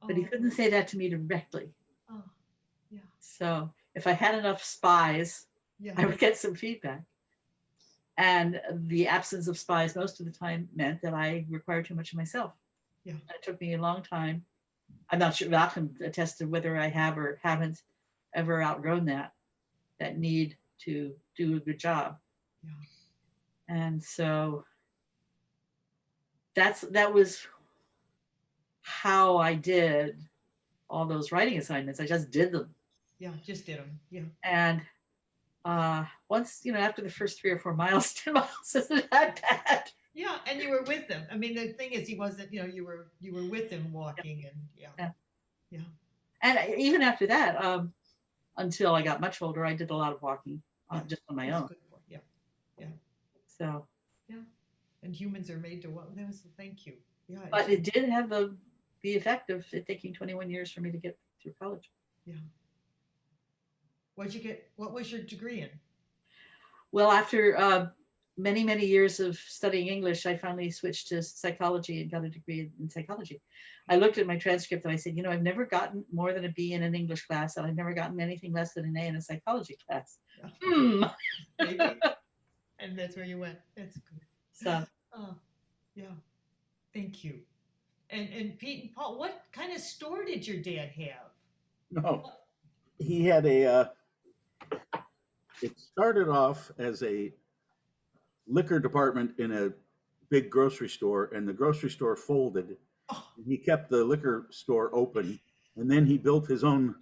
But he couldn't say that to me directly. Oh, yeah. So if I had enough spies, I would get some feedback. And the absence of spies most of the time meant that I required too much of myself. Yeah. It took me a long time. I'm not sure Val can attest to whether I have or haven't ever outgrown that need to do a good job. Yeah. And so that was how I did all those writing assignments. I just did them. Yeah, just did them. Yeah. And once, after the first 3 or 4 miles, 10 miles isn't that bad. Yeah, and you were with him. I mean, the thing is, he wasn't. You were with him walking, and yeah. And even after that, until I got much older, I did a lot of walking just on my own. Good for, yeah. So. Yeah, and humans are made to walk. That was the thank you. Yeah. But it did have the effect of it taking 21 years for me to get through college. Yeah. What'd you get? What was your degree in? Well, after many, many years of studying English, I finally switched to psychology and got a degree in psychology. I looked at my transcript and I said, I've never gotten more than a B in an English class, and I've never gotten anything less than an A in a psychology class. Yeah. Maybe. And that's where you went. That's good. So. Yeah. Thank you. And Pete and Paul, what kind of store did your dad have? No, he had it started off as a liquor department in a big grocery store, and the grocery store folded. He kept the liquor store open, and then he built his own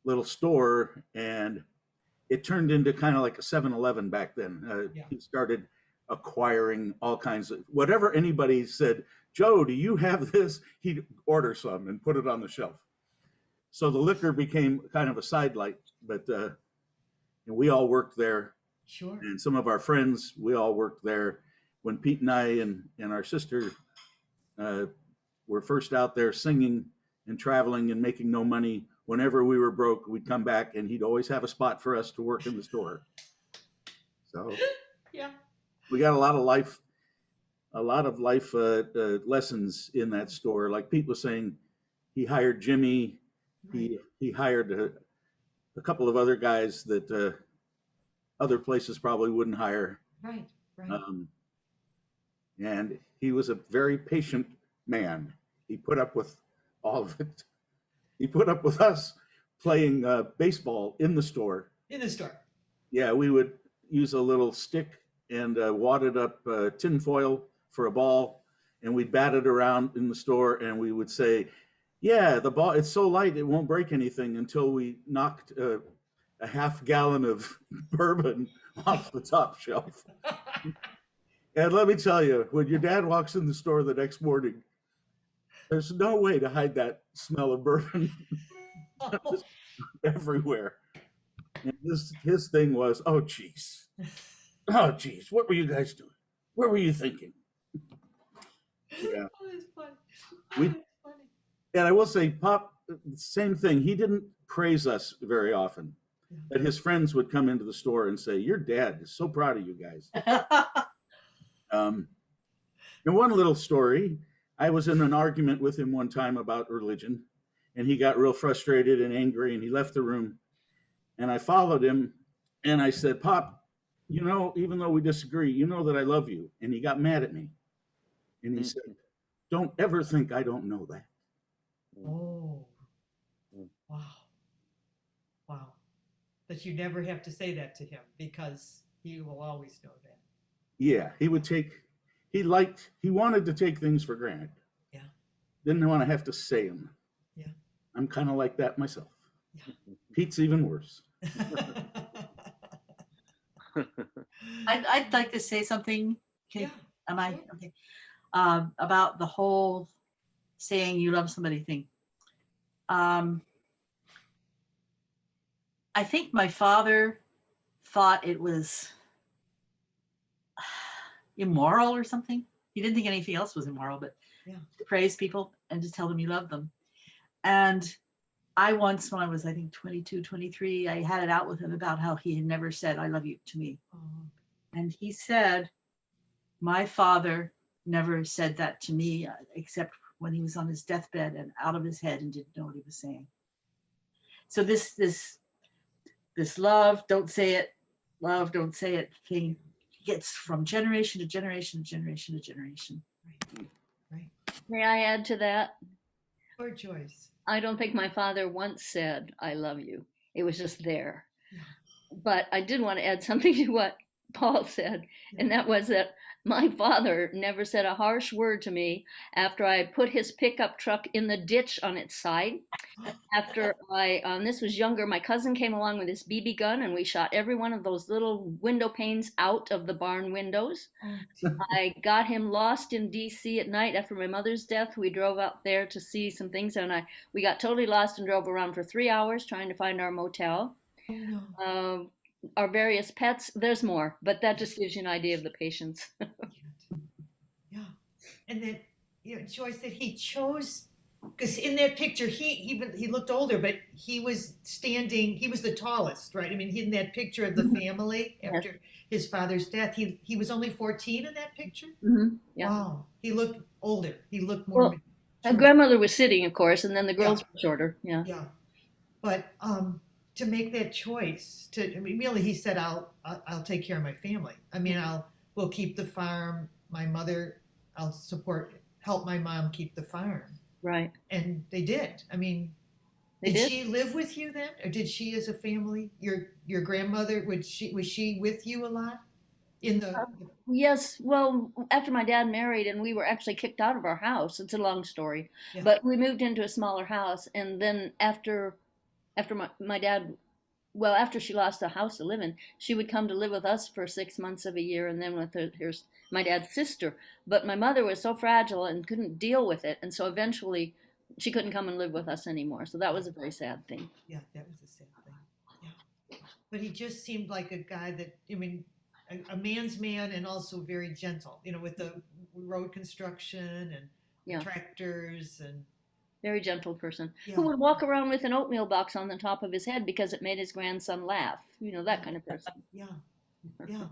little store, and it turned into kind of like a 7-Eleven back then. He started acquiring all kinds of whatever anybody said, Joe, do you have this? He'd order some and put it on the shelf. So the liquor became kind of a sidelight, but we all worked there. Sure. And some of our friends, we all worked there. When Pete and I and our sister were first out there singing and traveling and making no money, whenever we were broke, we'd come back and he'd always have a spot for us to work in the store. So yeah, we got a lot of life lessons in that store. Like Pete was saying, he hired Jimmy. Right. He hired a couple of other guys that other places probably wouldn't hire. Right. And he was a very patient man. He put up with all of it. He put up with us playing baseball in the store. In the store. Yeah, we would use a little stick and wadded up tin foil for a ball, and we'd bat it around in the store, and we would say, yeah, the ball, it's so light it won't break anything, until we knocked a half gallon of bourbon off the top shelf. And let me tell you, when your dad walks in the store the next morning, there's no way to hide that smell of bourbon. Just everywhere. And his thing was, oh geez, what were you guys doing? What were you thinking? Yeah. Oh, that's funny. And I will say, Pop, same thing. He didn't praise us very often, but his friends would come into the store and say, your dad is so proud of you guys. And one little story, I was in an argument with him one time about religion, and he got real frustrated and angry, and he left the room. And I followed him, and I said, Pop, even though we disagree, you know that I love you. And he got mad at me. And he said, don't ever think I don't know that. Oh, wow. That you never have to say that to him, because he will always know that. Yeah, he wanted to take things for granted. Yeah. Didn't want to have to say them. Yeah. I'm kind of like that myself. Yeah. Pete's even worse. I'd like to say something. Yeah, am I okay? About the whole saying you love somebody thing. I think my father thought it was immoral or something. He didn't think anything else was immoral, but to praise people and to tell them you love them. And I once, when I was, I think, 22, 23, I had it out with him about how he had never said, I love you to me. And he said, my father never said that to me, except when he was on his deathbed and out of his head and didn't know what he was saying. So this love, don't say it, love, don't say it thing gets from generation to generation to generation to generation. Right. May I add to that? Or Joyce. I don't think my father once said, I love you. It was just there. But I did want to add something to what Paul said, and that was that my father never said a harsh word to me after I put his pickup truck in the ditch on its side. After this was younger, my cousin came along with his BB gun and we shot every one of those little window panes out of the barn windows. I got him lost in DC at night after my mother's death. We drove out there to see some things and we got totally lost and drove around for 3 hours trying to find our motel. Our various pets, there's more, but that just gives you an idea of the patience. Yeah. And then, Joyce said he chose, because in that picture, he looked older, but he was standing, he was the tallest, right? I mean, in that picture of the family after his father's death, he was only 14 in that picture? Yeah. Wow. He looked older. He looked more mature. My grandmother was sitting, of course, and then the girls were shorter. Yeah. Yeah. But to make that choice, really, he said, I'll take care of my family. I mean, we'll keep the farm. My mother, I'll help my mom keep the farm. Right. And they did. I mean, did she live with you then, or did she, as a family, your grandmother, was she with you a lot? Yes. Well, after my dad married and we were actually kicked out of our house, it's a long story, but we moved into a smaller house. And then after my dad, well, after she lost the house to live in, she would come to live with us for 6 months of a year, and then with my dad's sister. But my mother was so fragile and couldn't deal with it, and so eventually she couldn't come and live with us anymore. So that was a very sad thing. Yeah, that was a sad thing. Yeah, but he just seemed like a guy that, I mean, a man's man, and also very gentle. With the road construction and tractors and. Very gentle person who would walk around with an oatmeal box on the top of his head because it made his grandson laugh. That kind of person. Yeah. I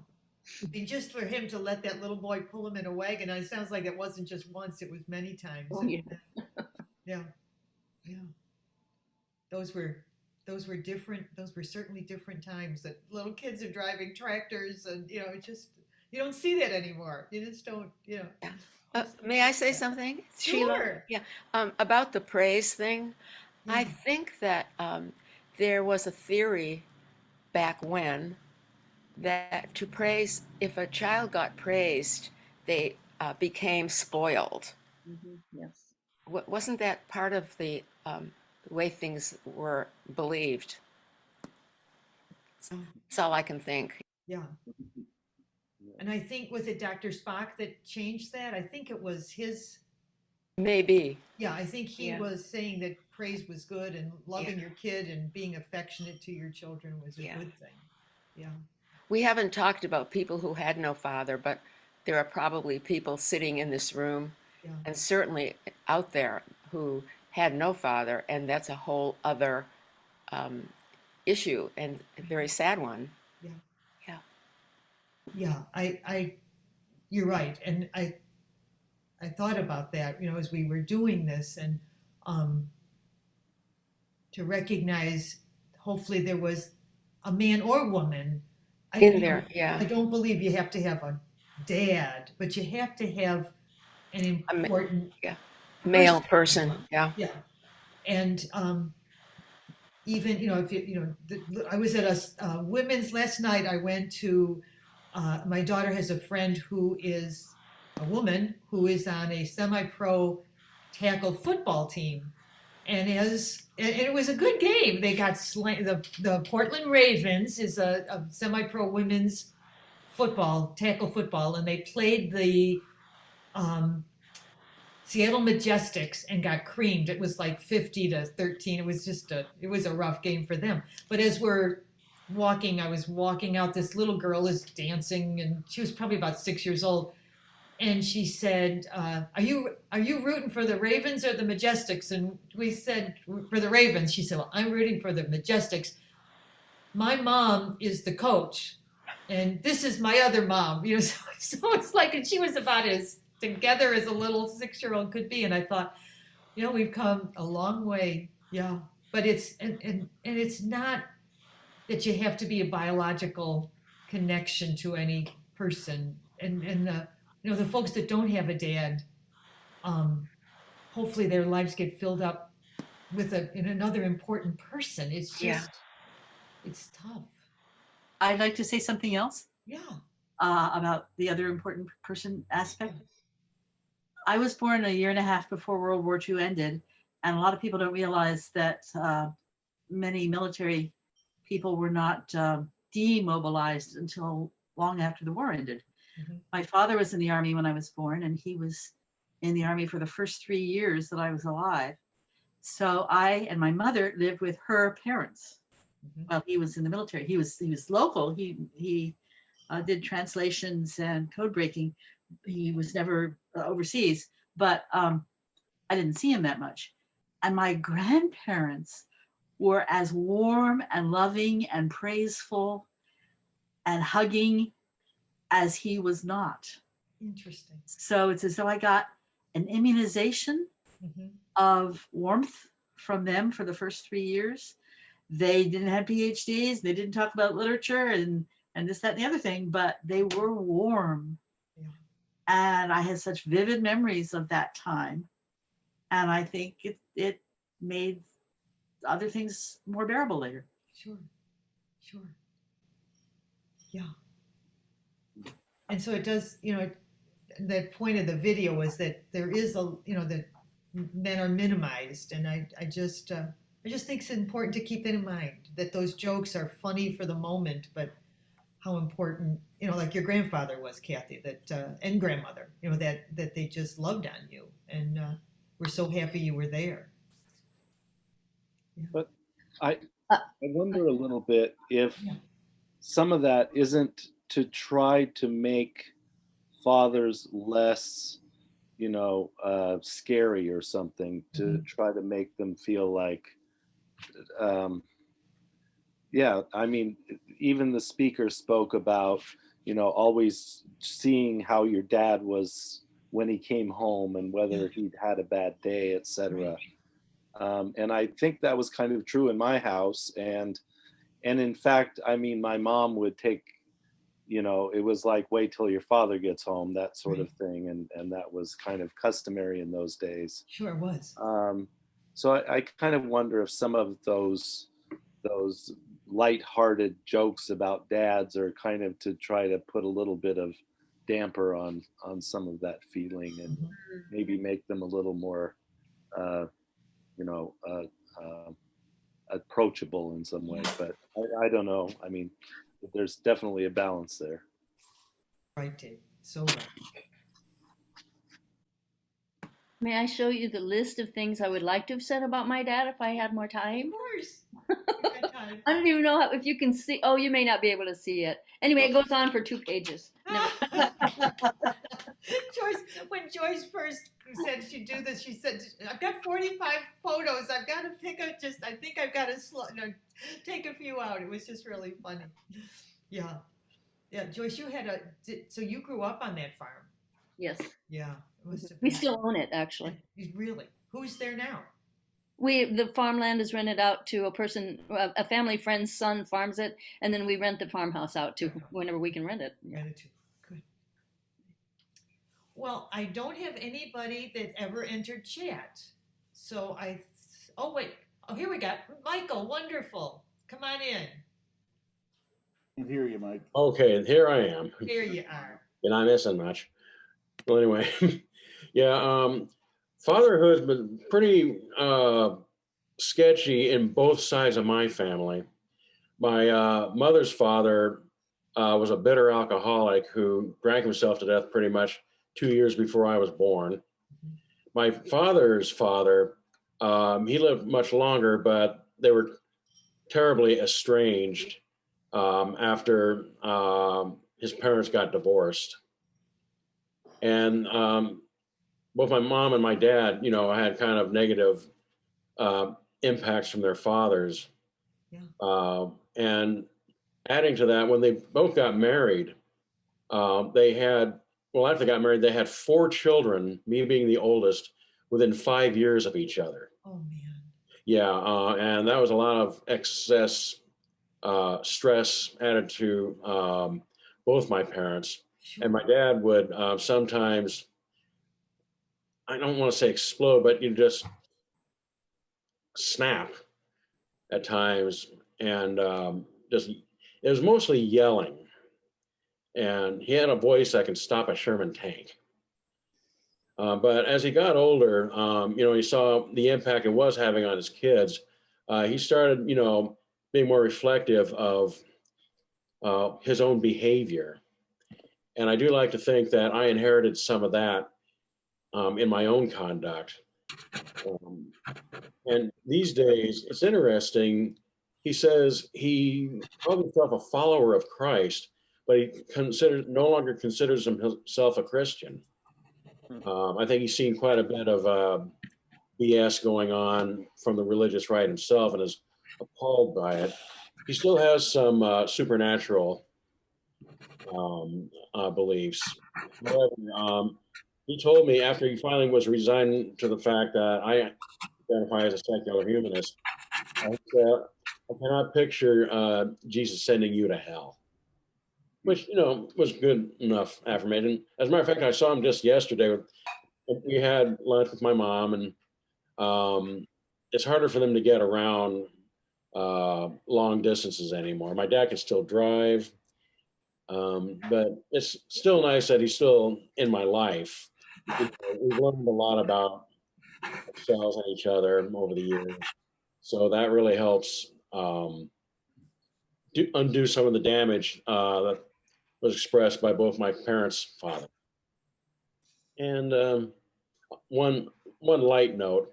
mean, just for him to let that little boy pull him in a wagon, it sounds like it wasn't just once, it was many times. Oh, yeah. Yeah. Those were different. Those were certainly different times that little kids are driving tractors, and you don't see that anymore. You just don't. May I say something? Sure. Sheila? Yeah. About the praise thing, I think that there was a theory back when that to praise, if a child got praised, they became spoiled. Yes. Wasn't that part of the way things were believed? That's all I can think. Yeah. And I think, was it Dr. Spock that changed that? I think it was his. Maybe. Yeah, I think he was saying that praise was good, and loving your kid and being affectionate to your children was a good thing. Yeah. We haven't talked about people who had no father, but there are probably people sitting in this room and certainly out there who had no father, and that's a whole other issue, and a very sad one. Yeah, you're right. And I thought about that, as we were doing this, and to recognize, hopefully there was a man or woman. In there, I don't believe you have to have a dad, but you have to have an important male person. Yeah. And even, if I was at a women's last night. I went to. My daughter has a friend who is a woman who is on a semi-pro tackle football team, and it was a good game. They got the Portland Ravens is a semi-pro women's tackle football, and they played the Seattle Majestics and got creamed. It was like 50-13. It was just it was a rough game for them. But as we're walking, I was walking out, this little girl is dancing, and she was probably about 6 years old. And she said, are you rooting for the Ravens or the Majestics? And we said, for the Ravens. She said, well, I'm rooting for the Majestics. My mom is the coach, and this is my other mom. You know, so it's like, and she was about as together as a little 6-year-old could be. And I thought, you know, we've come a long way. Yeah. But it's, and it's not that you have to be a biological connection to any person. And you know, the folks that don't have a dad, hopefully their lives get filled up with another important person. It's just, it's tough. I'd like to say something else. Yeah. About the other important person aspect. I was born a year and a half before World War II ended, and a lot of people don't realize that many military people were not demobilized until long after the war ended. Mm-hmm. My father was in the Army when I was born, and he was in the Army for the first 3 years that I was alive. So I and my mother lived with her parents. Mm-hmm. While he was in the military. He was local. He did translations and code breaking. He was never overseas, but I didn't see him that much. And my grandparents were as warm and loving and praiseful and hugging as he was not. Interesting. So it's as though I got an immunization of warmth from them for the first 3 years. They didn't have PhDs. They didn't talk about literature and this, that, and the other thing, but they were warm. Yeah. And I had such vivid memories of that time. And I think it made other things more bearable later. Sure. Yeah. And so it does, you know, the point of the video was that there is that men are minimized. And I just think it's important to keep that in mind, that those jokes are funny for the moment, but how important, you know, like your grandfather was, Cathy, that and grandmother, you know, that they just loved on you, and we're so happy you were there. Yeah. But I wonder a little bit if some of that isn't to try to make fathers less, you know, scary or something, to try to make them feel like, I mean, even the speaker spoke about, you know, always seeing how your dad was when he came home and whether he'd had a bad day, etc. And I think that was kind of true in my house. And in fact, I mean, my mom would take, you know, it was like, wait till your father gets home, that sort of thing. And that was kind of customary in those days. Sure was. So I kind of wonder if some of those lighthearted jokes about dads are kind of to try to put a little bit of damper on some of that feeling, and maybe make them a little more, you know, approachable in some way. But I don't know. I mean, there's definitely a balance there. Right, Dave. So right. May I show you the list of things I would like to have said about my dad if I had more time? Of course. I don't even know if you can see. Oh, you may not be able to see it. Anyway, it goes on for 2 pages. When Joyce first said she'd do this, she said, I've got 45 photos. I've got to pick up I think I've got to take a few out. It was just really funny. Yeah. Yeah, Joyce, you had so you grew up on that farm. Yes. Yeah. We still own it, actually. Really? Who's there now? The farmland is rented out to a family friend's son farms it, and then we rent the farmhouse out to whenever we can rent it. Rent it to. Good. Well, I don't have anybody that ever entered chat. So here we got Michael. Wonderful. Come on in. I can hear you, Mike. Okay, and here I am. Here you are. You're not missing much. Well, anyway, fatherhood's been pretty sketchy in both sides of my family. My mother's father was a bitter alcoholic who drank himself to death pretty much 2 years before I was born. My father's father, he lived much longer, but they were terribly estranged after his parents got divorced. And both my mom and my dad, had kind of negative impacts from their fathers. And adding to that, when they both got married, after they got married, they had 4 children, me being the oldest, within 5 years of each other. Oh, man. Yeah, and that was a lot of excess stress added to both my parents. Sure. And my dad would sometimes, I don't want to say explode, but you just snap at times. And it was mostly yelling. And he had a voice that can stop a Sherman tank. But as he got older, he saw the impact it was having on his kids. He started, being more reflective of his own behavior. And I do like to think that I inherited some of that in my own conduct. And these days, it's interesting. He says he called himself a follower of Christ, but he no longer considers himself a Christian. I think he's seen quite a bit of BS going on from the religious right himself and is appalled by it. He still has some supernatural beliefs. However, he told me after he finally was resigned to the fact that I identify as a secular humanist, I cannot picture Jesus sending you to hell, which, was good enough affirmation. As a matter of fact, I saw him just yesterday. We had lunch with my mom, and it's harder for them to get around long distances anymore. My dad can still drive, but it's still nice that he's still in my life. We've learned a lot about ourselves and each other over the years, so that really helps undo some of the damage that was expressed by both my parents' father. And one light note: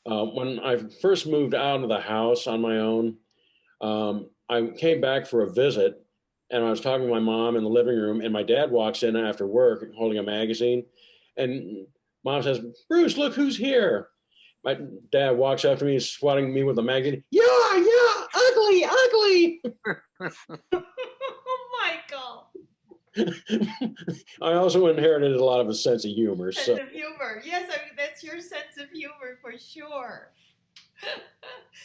when I first moved out of the house on my own, I came back for a visit, and I was talking to my mom in the living room, and my dad walks in after work holding a magazine, and mom says, "Bruce, look who's here." My dad walks up to me, swatting me with a magazine. Yeah, ugly, ugly. Oh, Michael. I also inherited a lot of a sense of humor. Sense of humor. Yes, I mean, that's your sense of humor for sure.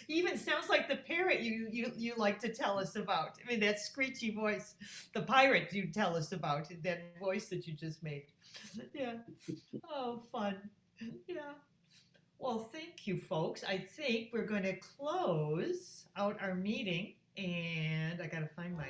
He even sounds like the parrot you like to tell us about. I mean, that screechy voice, the pirate you tell us about, that voice that you just made. Yeah. Oh, fun. Yeah. Well, thank you, folks. I think we're going to close out our meeting, and I got to find my